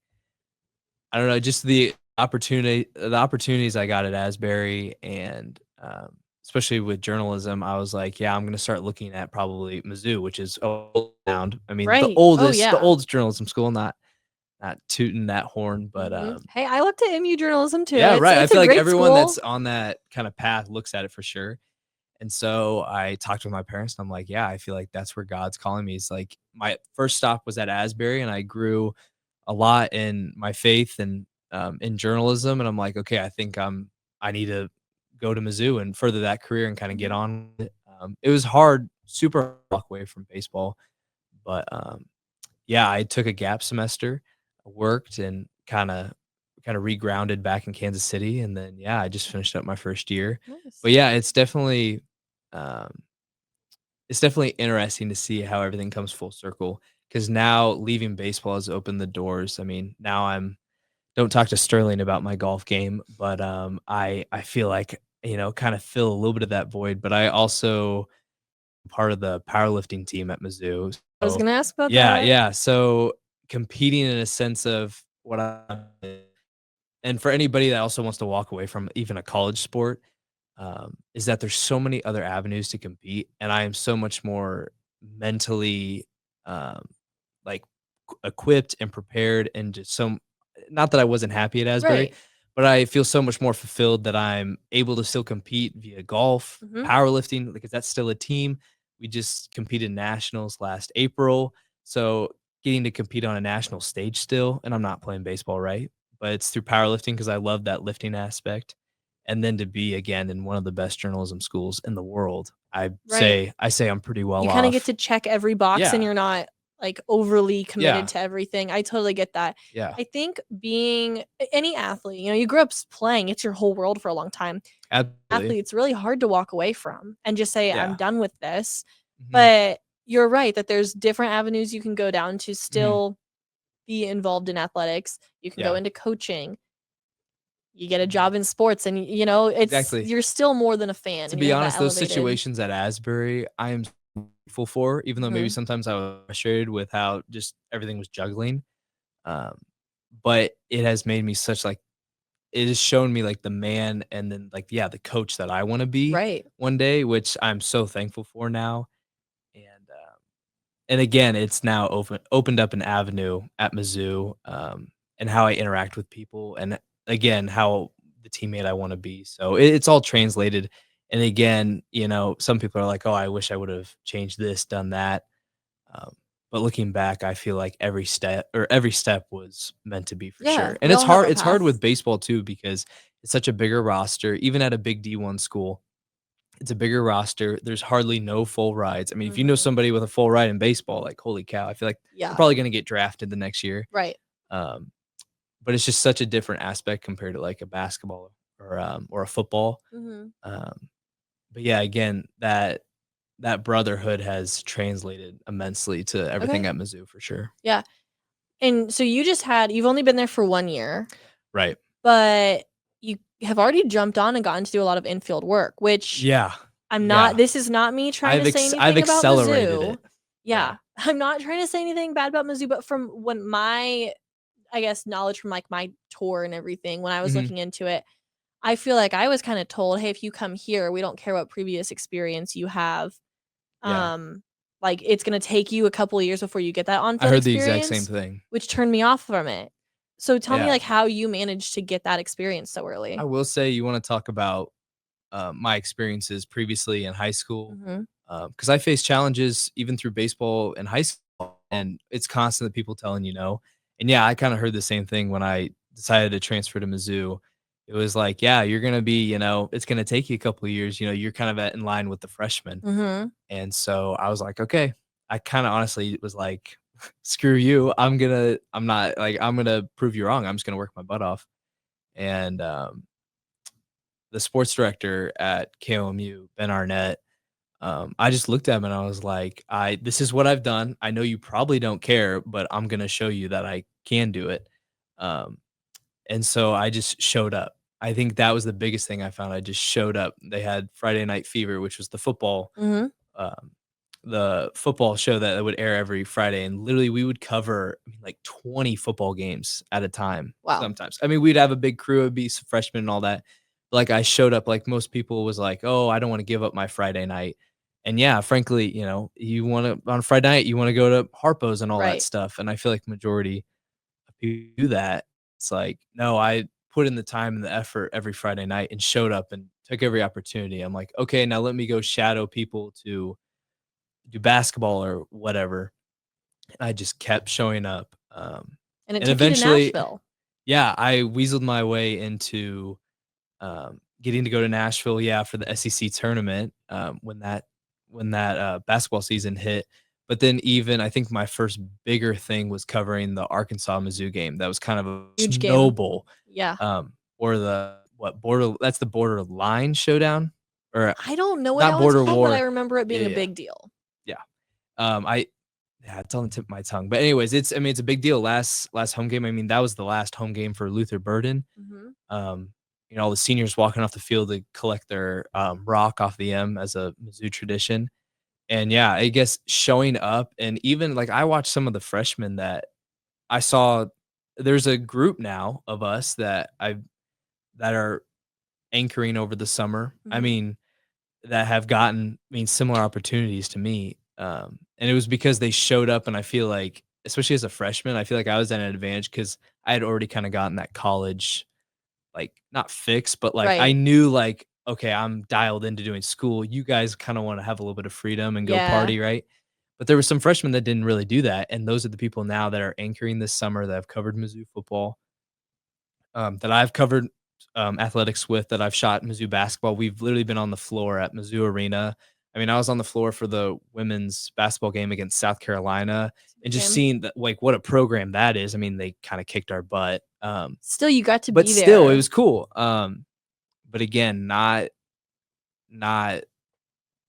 I don't know, just the opportunities I got at Asbury and especially with journalism, I was like, yeah, I'm gonna start looking at probably Mizzou, which is old sound. I mean, Right. Oh the yeah. oldest journalism school, not tooting that horn, but Hey, I looked at MU journalism too. yeah, right. I It's a feel like great everyone that's school. on that kind of path looks at it for sure. And so I talked with my parents and I'm like, yeah, I feel like that's where God's calling me. It's like my first stop was at Asbury and I grew a lot in my faith and in journalism. And I'm like, okay, I think I need to go to Mizzou and further that career and kind of get Mhm. on with it. It was hard, super hard to walk away from baseball, but yeah, I took a gap semester, worked and kinda regrounded back in Kansas City, and then, yeah, I just finished up my first year. Nice. But, yeah, um, it's definitely interesting to see how everything comes full circle. Because now leaving baseball has opened the doors. I mean, now I'm don't talk to Sterling about my golf game, but, I feel like, kinda fill a little bit of that void, but I also part of the powerlifting team at Mizzou. I was So, gonna ask about yeah, that. yeah. So competing in a sense of what I and for anybody that also wants to walk away from even a college sport, is that there's so many other avenues to compete, and I am so much more mentally, um, like equipped and prepared, and just so not that I wasn't happy at Asbury, Right. but I feel so much more fulfilled that I'm able to still compete via golf, Mhm. powerlifting, because that's still a team. We just competed nationals last April, so getting to compete on a national stage still, and I'm not playing baseball, right? But it's through powerlifting because I love that lifting aspect. And then to be again in one of the best journalism schools in the world, Right. I say I'm pretty well You kinda get off. to check every box and Yeah, you're not, like, overly committed yeah, to everything. I totally get that. yeah, I think being any athlete, you grew up playing, it's your whole world for a long time. absolutely. Athlete, it's really hard to walk away from and just say, "I'm Yeah. done with this." Mhm, But you're right that there's different avenues you can go down to mhm. still be involved in athletics. You can go Yeah. into coaching. You get a Mhm. job in sports and, it's Exactly. you're still more than a fan To and you be have that honest, those elevated. situations at Asbury, I am thankful for, even though maybe Mhm. sometimes I was frustrated with how just everything was juggling. Um, but it has made me such like it has shown me like the man and then like yeah, the coach that I want to be Right. one day, which I'm so thankful for now. And again, it's now opened up an avenue at Mizzou, and how I interact with people, and again, how the teammate I wanna be, so it's all translated, and again, some people are like, "Oh, I wish I would've changed this, done that," um, but looking back, I feel like every step was meant to be for Yeah, sure, and we all have our it's hard path. with baseball too because it's such a bigger roster, even at a big D1 school. It's a bigger roster. There's hardly no full rides. I mean, if you know Mhm. somebody with a full ride in baseball, like, holy cow, I feel like they're Yeah. probably gonna get drafted the next year. Right. Um, but it's just such a different aspect compared to, like, a basketball or a football. Mhm. Um, but yeah, again, that brotherhood has translated immensely to everything Okay. at Mizzou for sure. Yeah. And so you've only been there for 1 year, Right. but you have already jumped on and gotten to do a lot of infield work, which Yeah. Yeah. this is not me trying to say I've anything about accelerated Mizzou. it. Yeah. Yeah. I'm not trying to say anything bad about Mizzou, but from when my, I guess, knowledge from, like, my tour and everything, when I was Mhm. looking into it, I feel like I was kinda told, "Hey, if you come here, we don't care what previous experience you have. Yeah. Um, like, it's gonna take you a couple of years before you get that I on-field heard the exact same experience," thing. which turned me off from it. So tell me, Yeah. like, how you managed to get that experience so I early. will say you wanna talk about my experiences previously in high school Mhm. because I faced challenges even through baseball in high school, and it's constant that people telling you no. And yeah, I kind of heard the same thing when I decided to transfer to Mizzou. It was like, yeah, you're gonna be, it's gonna take you a couple of years. You're kind of in line with the freshmen, Mhm. and so I was like, okay. I kind of honestly was like, screw you. I'm not like I'm gonna prove you wrong. I'm just gonna work my butt off. And the sports director at KOMU, Ben Arnett, I just looked at him and I was like, "I this is what I've done. I know you probably don't care, but I'm gonna show you that I can do it." Um, and so I just showed up. I think that was the biggest thing I found. I just showed up. They had Friday Night Fever, which was Mhm. um, the football show that would air every Friday, and literally we would cover, I mean, like 20 football games at a time Wow. sometimes. I mean, we'd have a big crew, it'd be some freshmen and all that. Like I showed up, like most people was like, "Oh, I don't want to give up my Friday night." And yeah, frankly, you want to on Friday night, you want to go to Harpo's and all that Right. stuff. And I feel like majority of people do that. It's like, no, I put in the time and the effort every Friday night and showed up and took every opportunity. I'm like, okay, now let me go shadow people to do basketball or whatever. I just kept showing up. And it And took you to eventually, Nashville. yeah, I weaseled my way into getting to go to Nashville, yeah, for the SEC tournament when that basketball season hit. But then even I think my first bigger thing was covering the Arkansas Mizzou game. That was kind of a Huge game. snowball, Yeah. or the what border? That's the borderline showdown, or I don't know not how it's border called, but I war. remember it Yeah, being a yeah, big deal. yeah. I Yeah, it's on the tip of my tongue. But anyways, it's a big deal. Last home game. I mean, that was the last home game for Luther Burden. Mhm. Um, all the seniors walking off the field to collect their rock off the M as a Mizzou tradition. And yeah, I guess showing up and even like I watched some of the freshmen that I saw. There's a group now of us that are anchoring over the summer. I Mhm. mean, that have gotten, I mean, similar opportunities to me, and it was because they showed up, and I feel like, especially as a freshman, I feel like I was at an advantage because I had already kinda gotten that college, like, not fix, but, like, I Right. knew, like, "Okay, I'm dialed into doing school. You guys kinda wanna have a little bit of freedom and go Yeah. party, right?" But there were some freshmen that didn't really do that, and those are the people now that are anchoring this summer that have covered Mizzou football, that I've covered, athletics with, that I've shot Mizzou basketball. We've literally been on the floor at Mizzou Arena. I mean, I was on the floor for the women's basketball game against South Carolina, and just Game. seeing that, like, what a program that is. I mean, they kind of kicked our butt, Still, you got to but be still, it there. was cool. But again, not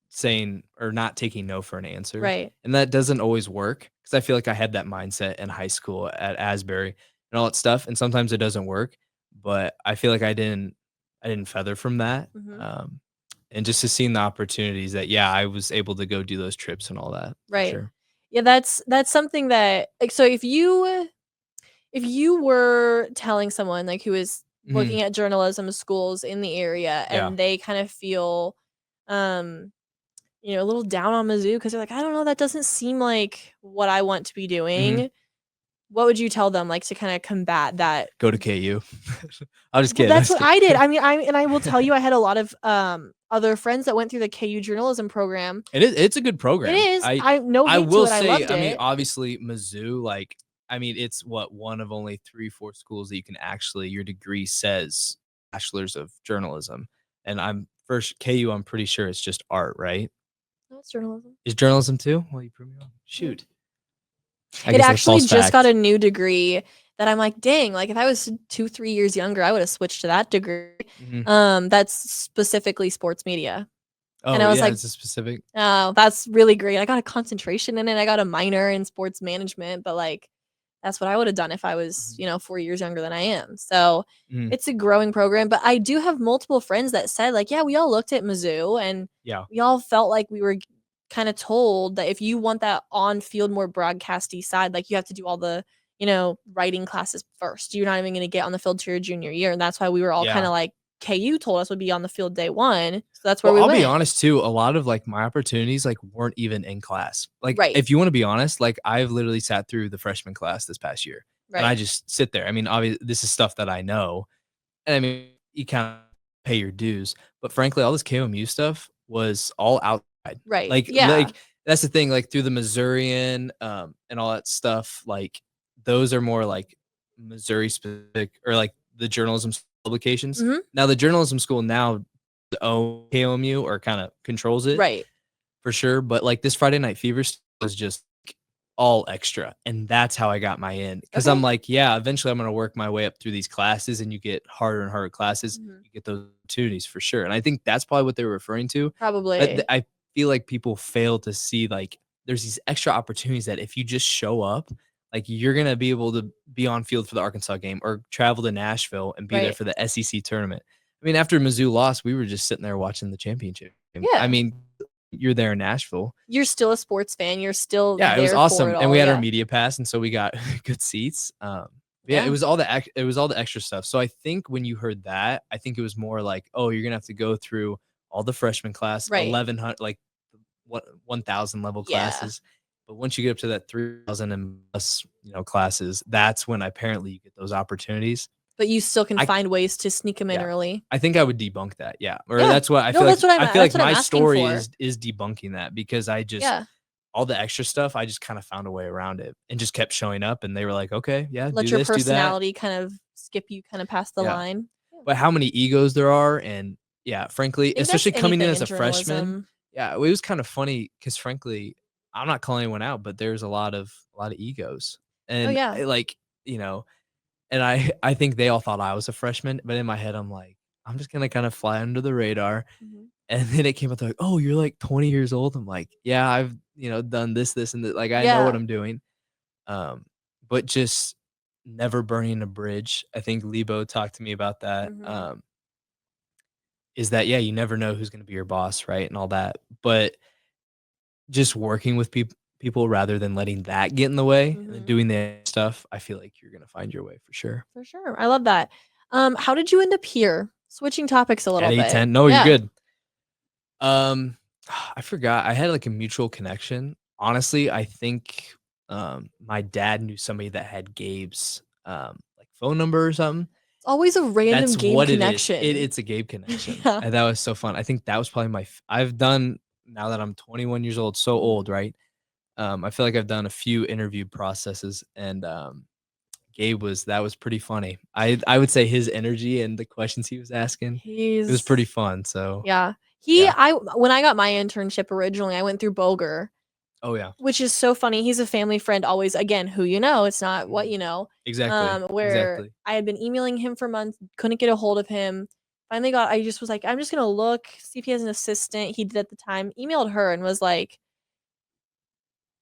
saying or not taking no for an answer, Right. and that doesn't always work because I feel like I had that mindset in high school at Asbury and all that stuff, and sometimes it doesn't work, but I feel like I didn't feather from that, Mhm. and just to seeing the opportunities that, yeah, I was able to go do those trips and all that for Right. sure. Yeah, that's something that like, so if you were telling someone, like, who is Mhm. looking at journalism schools in the area Yeah. and they kind of feel, um, a little down on Mizzou because 'cause they're like, "I don't know, that doesn't seem like what I want to be Mhm. doing." What would you tell them, like, to kinda combat that? Go to KU. I'm just Well, kidding, I'm that's just what I did. kidding. I mean, I will tell you I had a lot of, other friends that went through the KU journalism program. It's a good It program. is. I I no I hate to will it, I say, loved I mean, it. obviously Mizzou, like, I mean, it's what, one of only 3, 4 schools that you can actually your degree says bachelor's of journalism, and I'm first KU, I'm pretty sure it's just art, right? No, it's journalism. Is journalism too? Well, you prove me wrong. Yeah. Shoot. I It guess that's actually false just got fact. a new degree that I'm like, "Dang, like, if I was 2, 3 years younger, I would've switched to that degree." Mhm. That's specifically sports media. And Oh, I was yeah, like, it's a specific. "Oh, that's really great." I got a concentration in it. I got a minor in sports management, but, like, that's what I would've done if I was, Mhm. 4 years younger than I am. So, Mhm. it's a growing program, but I do have multiple friends that said, like, "Yeah, we all looked at Mizzou, and Yeah. we all felt like we were kinda told that if you want that on-field, more broadcasty side, like, you have to do all the, writing classes first. You're not even gonna get on the field till your junior year," and that's why we were all kinda Yeah. like, KU told us would be on the field day 1, so that's where Well, we I'll be went. honest too, a lot of, like, my opportunities, like, weren't even in class. Like, Right, if you wanna be honest, like, I've literally sat through the freshman class this past year, and I right, just sit there. I mean, this is stuff that I know, and I mean, you kinda pay your dues, but frankly, all this KOMU stuff was all outside. right, Like, yeah, that's the thing, like, through the Missourian, and all that stuff, like, those are more, like, Missouri specific or, like, the journalism publications. mhm, Now the journalism school now own KOMU or kinda controls it right, for sure, but, like, this Friday Night Fever was just all extra, and that's how I got my in. Because 'cause I'm okay, like, yeah, eventually I'm gonna work my way up through these classes, and you get harder and harder classes, mhm, you get those opportunities for sure, and I think that's probably what they were referring to, but probably, I feel like people fail to see, like, there's these extra opportunities that if you just show up, like you're gonna be able to be on field for the Arkansas game or travel to Nashville and be there Right. for the SEC tournament. I mean, after Mizzou lost, we were just sitting there watching the championship game. I Yeah. mean, you're there in Nashville. You're still a sports fan. You're still Yeah, it was there for awesome, it and all. we had our Yeah. media pass, and so we got good seats. Yeah, it Yeah. was all the extra stuff. So I think when you heard that, I think it was more like, oh, you're gonna have to go through all the freshman class, Right. 1,100, like what 1,000 level Yeah. classes. But once you get up to that 3,000 and plus, classes, that's when apparently you get those opportunities. But you still can I find ways to sneak them in Yeah. early. I think I would debunk that. Yeah. Or Yeah. that's what I No, feel that's like. what I'm I feel like that's what I'm my asking story for. is debunking that because I just Yeah. all the extra stuff, I just kind of found a way around it and just kept showing up and they were like, "Okay, yeah, Let do your this, do that." personality kind of skip you kind of past the Yeah. line. Yeah. But how many egos there are and yeah, frankly, I think that's especially coming in anything as in a freshman, journalism. yeah, it was kind of funny because frankly, I'm not calling anyone out, but there's a lot of egos. Oh And yeah. like, and I think they all thought I was a freshman, but in my head I'm like, I'm just gonna kind of fly under the radar. Mhm. And then it came out, they're like, "Oh, you're like 20 years old." I'm like, "Yeah, I've, done this, and that. Like, I know what Yeah. I'm doing." Um, but just never burning a bridge. I think Lebo talked to me about that. Mhm. Is that, yeah, you never know who's going to be your boss, right? And all that. But just working with people rather than letting that get in the way and then Mhm. doing the stuff, I feel like you're going to find your way for sure. For sure. I love that. How did you end up here? Switching topics a At little bit. A10, no, you're Yeah. good. Um, I forgot. I had like a mutual connection. Honestly, I think my dad knew somebody that had Gabe's like phone number or something. It's always a random That's game what it is. connection. It's a Gabe connection. Yeah. And that was so fun. I think that was probably I've done now that I'm 21 years old, so old, Mhm. right? I feel like I've done a few interview processes and Gabe that was pretty funny. I would say his energy and the questions he was asking, it was pretty He's fun. So yeah. yeah. When I got my internship originally, I went through Boger, Oh yeah. which is so funny. He's a family friend, always again, who you know, it's not what Mhm. you know. Exactly. Where Exactly. I had been emailing him for months, couldn't get a hold of him. Finally I just was like, I'm just gonna look, see if he has an assistant. He did at the time, emailed her and was like,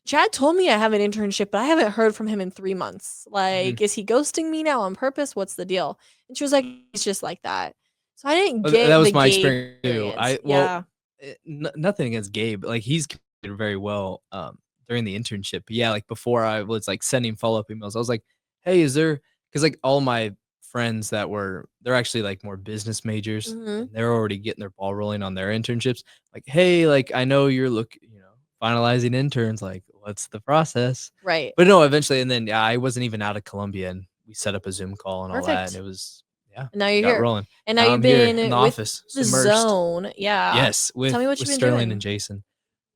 Chad told me I have an internship, but I haven't heard from him in 3 months. Mhm. Like, is he ghosting me now on purpose? What's the deal? And she was like, it's just like that. So I didn't Well, that get the was my Gabe experience too. experience. Yeah. Nothing against Gabe. Like he's did very well during the internship. But yeah, like before I was like sending follow-up emails, I was like, "Hey, is there?" Because like all my friends they're actually like more business majors Mhm. and they're already getting their ball rolling on their internships. Like, "Hey, like I know you're finalizing interns, like what's the process?" Right. But no, eventually and then yeah, I wasn't even out of Columbia and we set up a Zoom call and all that and Perfect. it was yeah, And now you're got here. rolling. And now Now you've I'm here in been the with office, the submersed. zone. Yeah. Yes, Tell me what with you've been Sterling and doing. Jason.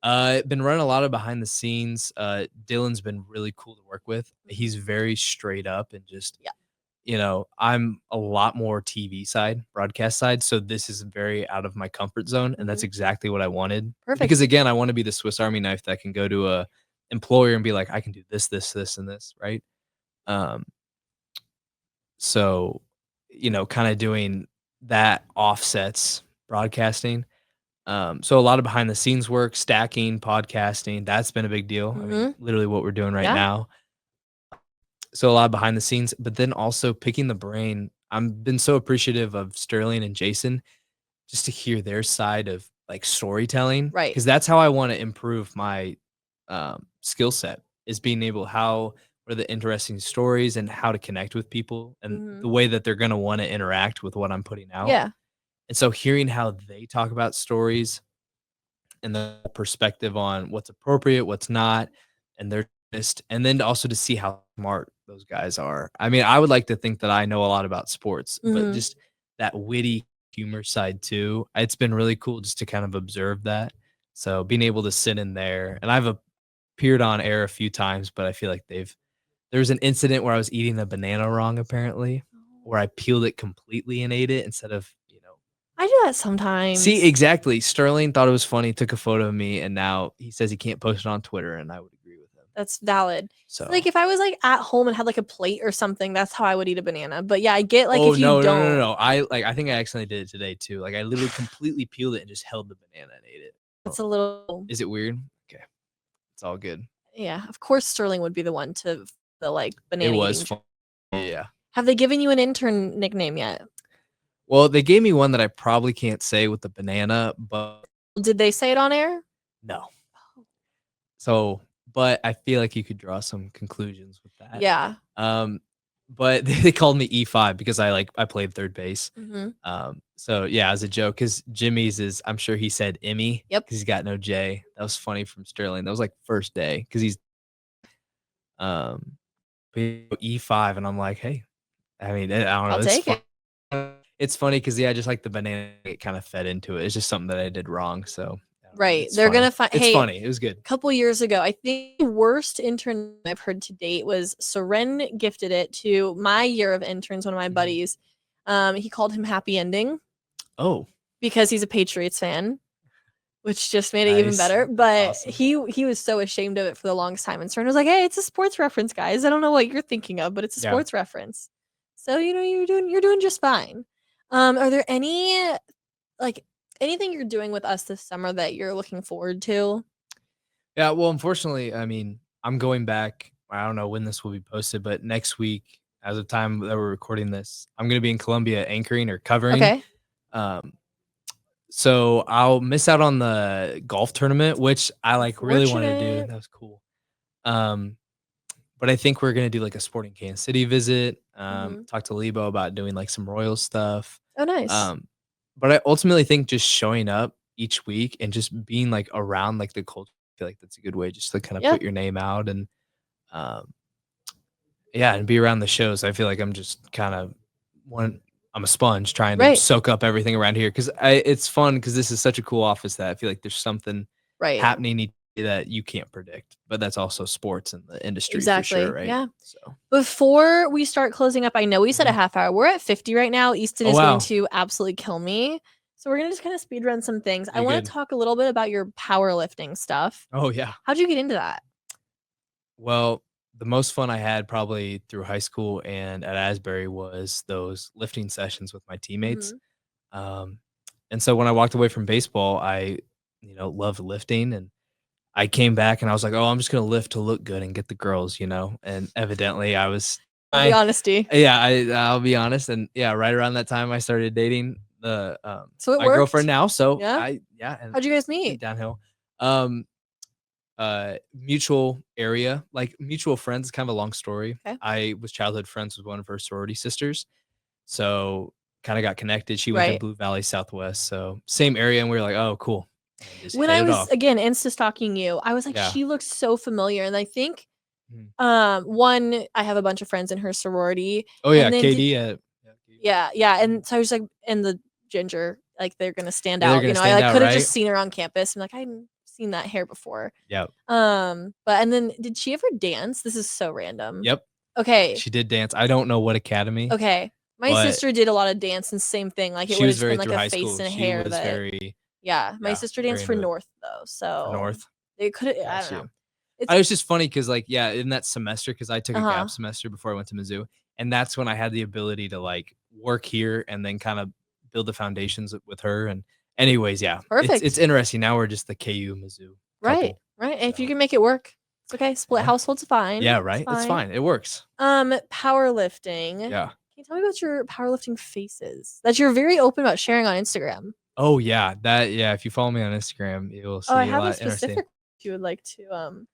Been running a lot of behind the scenes. Dylan's been really cool to work with. He's Mhm. very straight up and just, Yeah. I'm a lot more TV side, broadcast side. So this is very out of my comfort zone, and that's Mhm. exactly what I wanted. Perfect. Because again, I want to be the Swiss Army knife that can go to a employer and be like, I can do this, this, this, and this, right? Um, so, kind of doing that offsets broadcasting. So a lot of behind the scenes work, stacking, podcasting, that's been a big deal. I mean, Mhm. literally what we're doing right Yeah. now. So a lot of behind the scenes, but then also picking the brain. I've been so appreciative of Sterling and Jason just to hear their side of like storytelling Right. because that's how I want to improve my skill set is being able what are the interesting stories and how to connect with people and Mhm. the way that they're going to want to interact with what I'm putting out. Yeah. And so hearing how they talk about stories and the perspective on what's appropriate, what's not, and they're just and then also to see how smart those guys are. I mean, I would like to think that I know a lot about sports, but Mhm. just that witty humor side too. It's been really cool just to kind of observe that. So being able to sit in there, and I've appeared on air a few times, but I feel like there's an incident where I was eating a banana wrong apparently, where I peeled it completely and ate it instead of, I do that See, sometimes. exactly. Sterling thought it was funny, took a photo of me, and now he says he can't post it on Twitter, and I would agree with him. That's valid. Like So if I was like at home and had like a plate or something, that's how I would eat a banana. But yeah, I get like Oh, if you no, no, no, no, don't, no. I think I accidentally did it today too. Like, I literally completely peeled it and just held the banana and ate it. it's Oh, a little is it weird? Okay. It's all good. yeah. Of course, Sterling would be the one to the like It banana was eating. fun. Yeah. Have they given you an intern nickname yet? Well, they gave me one that I probably can't say with the banana, but Did they say it on air? no. So, but I feel like you could draw some conclusions with that. Yeah. But they called me E5 because I played third base. Mm-hmm. So yeah, as a joke, because Jimmy's is I'm sure he said Emmy Yep. because he's got no J. That was funny from Sterling. That was like first day because he's um E5, and I'm like, hey, I mean, I don't know. I'll take it. It's funny because yeah, just like the banana, it kind of fed into it. It's just something that I did wrong. So Right. it's They're funny. gonna find. It's Hey, funny. It was good. a couple years ago, I think the worst intern I've heard to date was Seren gifted it to my year of interns, one of my Mhm. buddies. He called him Happy Ending Oh, because he's a Patriots fan, which just made it even nice. better. That's But awesome. he was so ashamed of it for the longest time. And Seren was like, "Hey, it's a sports reference, guys. I don't know what you're thinking of, but it's a Yeah. sports reference. So you're doing just fine." Are there any like anything you're doing with us this summer that you're looking forward to? Yeah, well, unfortunately, I mean, I'm going back. I don't know when this will be posted, but next week, as of time that we're recording this, I'm going to be in Columbia anchoring or covering. Okay. Um, so I'll miss out on the golf tournament, which I like really wanted to do. Unfortunate. That was cool. Um, but I think we're gonna do like a Sporting Kansas City visit. Mhm. Talk to Lebo about doing like some Royal stuff. Oh, nice. Um, but I ultimately think just showing up each week and just being like around like the culture, I feel like that's a good way just to kind of Yeah. put your name out and um, yeah, and be around the shows. I feel like I'm just kind of one. I'm a sponge trying to Right. soak up everything around here because it's fun because this is such a cool office that I feel like there's something Right. happening that you can't predict. But that's also sports in the industry for Exactly. sure, right? Yeah. So Before we start closing up, I know we said a Mhm. half hour. We're at 50 right now. Easton Oh, is going wow. to absolutely kill me. So we're gonna just kind of speed run some things. I You're want good. to talk a little bit about your powerlifting stuff. Oh, yeah. How'd you get into that? Well, the most fun I had probably through high school and at Asbury was those lifting sessions with my teammates. Mhm. Um, and so when I walked away from baseball, I, loved lifting and I came back and I was like, "Oh, I'm just gonna lift to look good and get the girls," and evidently I was The I honesty. yeah, I'll be honest, and yeah, right around that time I started dating the, So it my girlfriend worked. now, so Yeah. and How'd you guys went meet? downhill. Um, mutual area, like mutual friends, kind of a long story. Okay. I was childhood friends with one of her sorority sisters, so kinda got connected. She went to Right. Blue Valley Southwest, so same area, and we were like, "Oh, cool," and just When hit I it was off. again Insta stalking you, I was like, Yeah. she looks so familiar. And I think Mhm. one, I have a bunch of friends in her sorority. Oh, yeah, And then did KD yeah, KD. yeah, and so I was like, and the ginger, like they're gonna stand Yeah, they're out. gonna I stand like out, could have right? just seen her on campus. I'm like, I've seen that hair before. Yep, But and then did she ever dance? This is so random. yep, Okay. she did dance. I don't know what academy, Okay. My but sister did a lot of dance and same thing. Like it she would have was just very been like through a high face school. and She hair was that very yeah. My yeah, sister very danced for into it. North though. For So North? it could I Got don't know. you. It's I was just funny because, like, yeah, in that semester, because I took a uh-huh. gap semester before I went to Mizzou, and that's when I had the ability to, like, work here and then kinda build the foundations with her, and anyways, yeah, it's Perfect. interesting. Now we're just the KU Mizzou Right. couple, Right. And if you so can make it work, it's okay. Split yeah. households fine. Yeah, It's right? It's fine. fine. It works. Powerlifting. Can Yeah. you tell me about your powerlifting faces that you're very open about sharing on Instagram? Oh, yeah, if you follow me on Instagram, you'll Oh, I see a have a lot interesting. specific you would like to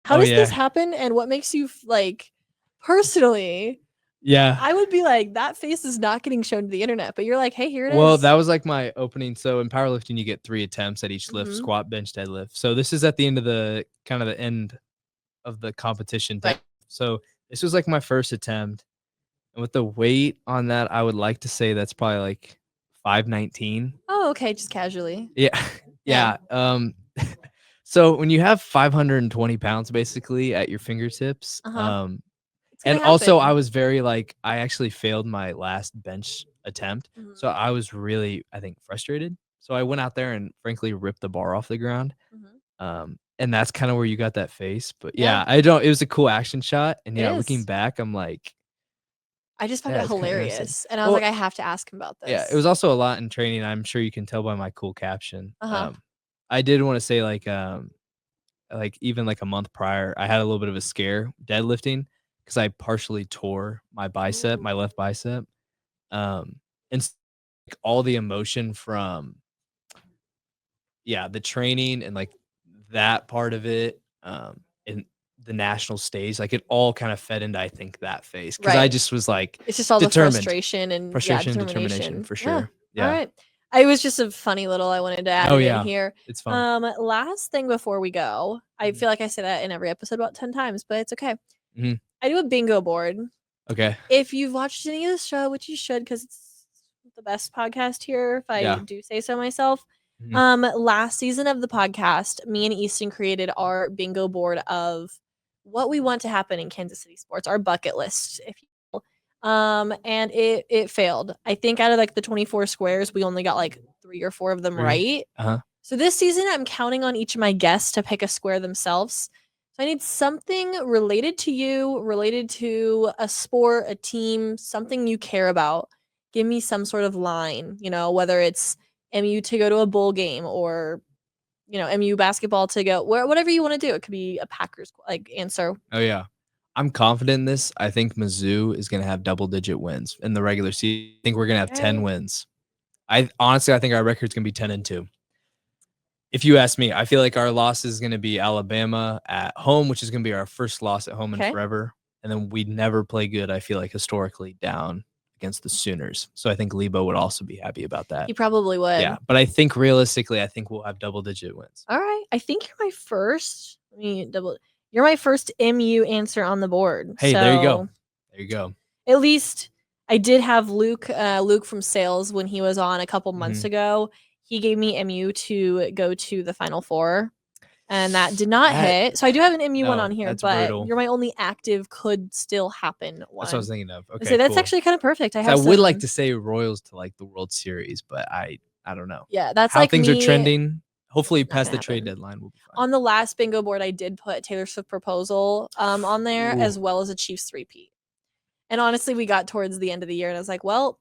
how Oh, does this yeah. happen and what makes you like personally Yeah. I would be like that face is not getting shown to the internet, but you're like, "Hey, here it Well, is." that was, like, my opening. So in powerlifting, you get 3 attempts at each lift: Mhm. squat, bench, deadlift. So this is at the end of the kinda the end of the competition Right. deadlift. So this was, like, my first attempt, and with the weight on that, I would like to say that's probably, like, 519. Oh, okay, just casually. Yeah. Yeah. Yeah, so when you have 520 pounds basically at your fingertips, Uh-huh. It's gonna and also I happen. was very, like, I actually failed my last bench attempt, so Mhm. I was really, I think, frustrated. So I went out there and frankly ripped the bar off the ground, Mhm. and that's kinda where you got that face, but Yeah, yeah, I don't it was a cool action shot, and it yeah, looking is. back, I'm like, I just found yeah, it it's kinda interesting. hilarious, and I was Well, like, "I have to ask him about yeah, it this." was also a lot in training, I'm sure you can tell by my cool caption. Uh-huh. I did wanna say, like, even, like, a month prior, I had a little bit of a scare deadlifting because I partially tore my bicep, my left bicep. And like, all the emotion from the training and like that part of it, and the national stage, like it all kind of fed into I think that phase because I Right. just was like It's just all the determined, frustration and frustration and determination determination. for Yeah. sure. All Yeah. right. It was just a funny little I wanted to add Oh it in yeah, here. it's fun. Last thing before we go, I Mhm. feel like I say that in every episode about 10 times, but it's okay. Mhm. I do a bingo board. Okay. If you've watched any of the show, which you should because it's the best podcast here, if I Yeah. do say so myself. Mhm. Last season of the podcast, me and Easton created our bingo board of what we want to happen in Kansas City sports, our bucket list, if you will. And it failed. I think out of like the 24 squares, we only got like 3 or 4 of them 3. right. Uh-huh. So this season, I'm counting on each of my guests to pick a square themselves. So I need something related to you, related to a sport, a team, something you care about. Give me some sort of line, whether it's MU to go to a bowl game or, MU basketball to go whatever you want to do. It could be a Packers like answer. Oh yeah. I'm confident in this. I think Mizzou is going to have double-digit wins in the regular season. I think we're going to have 10 Okay. wins. I think our record's going to be 10-2. If you ask me, I feel like our loss is going to be Alabama at home, which is going to be our first loss at home in Okay. forever. And then we never play good, I feel like, historically down against the Sooners. So I think Lebo would also be happy about that. He probably would. Yeah, but I think realistically, I think we'll have double-digit wins. All right. I think you're my first. You're my first MU answer on the board. Hey, there you go. There you go. At least I did have Luke from Sales when he was on a couple months ago. He gave me MU to go to the Final Four, and that did not hit. So I do have an MU one on here, that's but brutal. You're my only active could still happen one. That's what I was thinking of. Okay, so that's cool. actually kind of perfect. I would like to say Royals to like the World Series, but I don't know. Yeah, that's how like things me, are trending. Hopefully, not past gonna the trade happen. deadline, we'll be fine. On the last bingo board, I did put Taylor Swift proposal on there, Ooh. as well as a Chiefs 3-peat. And honestly, we got towards the end of the year, and I was like, well,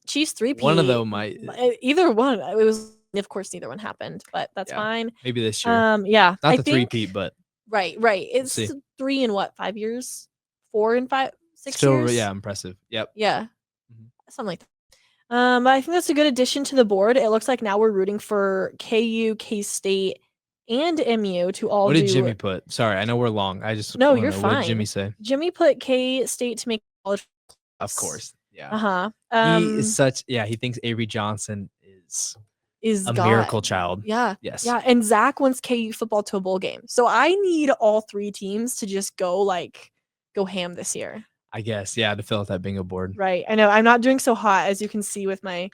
Chiefs 3-peat. One of them might. Either one. It was, of course, neither one happened, but that's fine. Maybe this year. Yeah. Not the 3-peat, but. Right. It's 3 in what, 5 years? 4 and 5, 6 Still, years? yeah, impressive. Yep. Yeah. Something like that. But I think that's a good addition to the board. It looks like now we're rooting for KU, K-State, and MU to all do. What did Jimmy put? Sorry, I know we're long. I just No, you're fine. What did Jimmy say? Jimmy put K-State to make college. Of course. Yeah. He is such. Yeah, he thinks Avery Johnson is a God. miracle child. Yeah. Yes. Yeah. And Zach wants KU football to a bowl game. So I need all 3 teams to just go ham this year. I guess, yeah, to fill out that bingo board. Right. I know I'm not doing so hot, as you can see with my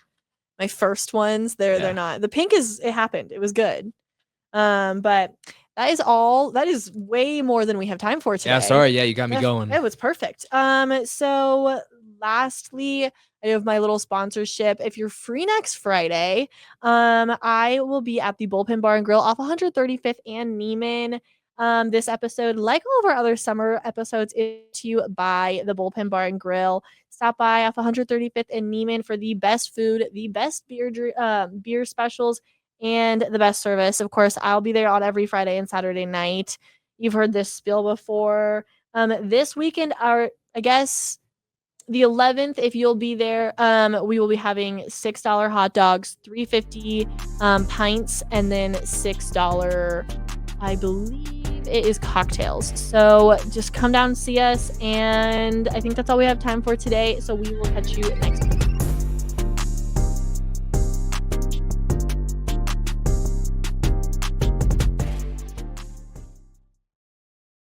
first ones. They're not. The pink it happened. It was good. But that is all. That is way more than we have time for today. Yeah, sorry. Yeah, you got me going. It was perfect. So lastly, I have my little sponsorship. If you're free next Friday, I will be at the Bullpen Bar and Grill off 135th and Neiman. This episode, like all of our other summer episodes, is to you by the Bullpen Bar and Grill. Stop by off 135th and Neiman for the best food, the best beer specials, and the best service. Of course, I'll be there on every Friday and Saturday night. You've heard this spiel before. This weekend, I guess the 11th, if you'll be there, we will be having $6 hot dogs, $3.50 pints, and then $6, I believe it is cocktails. So just come down and see us. And I think that's all we have time for today. So we will catch you next week.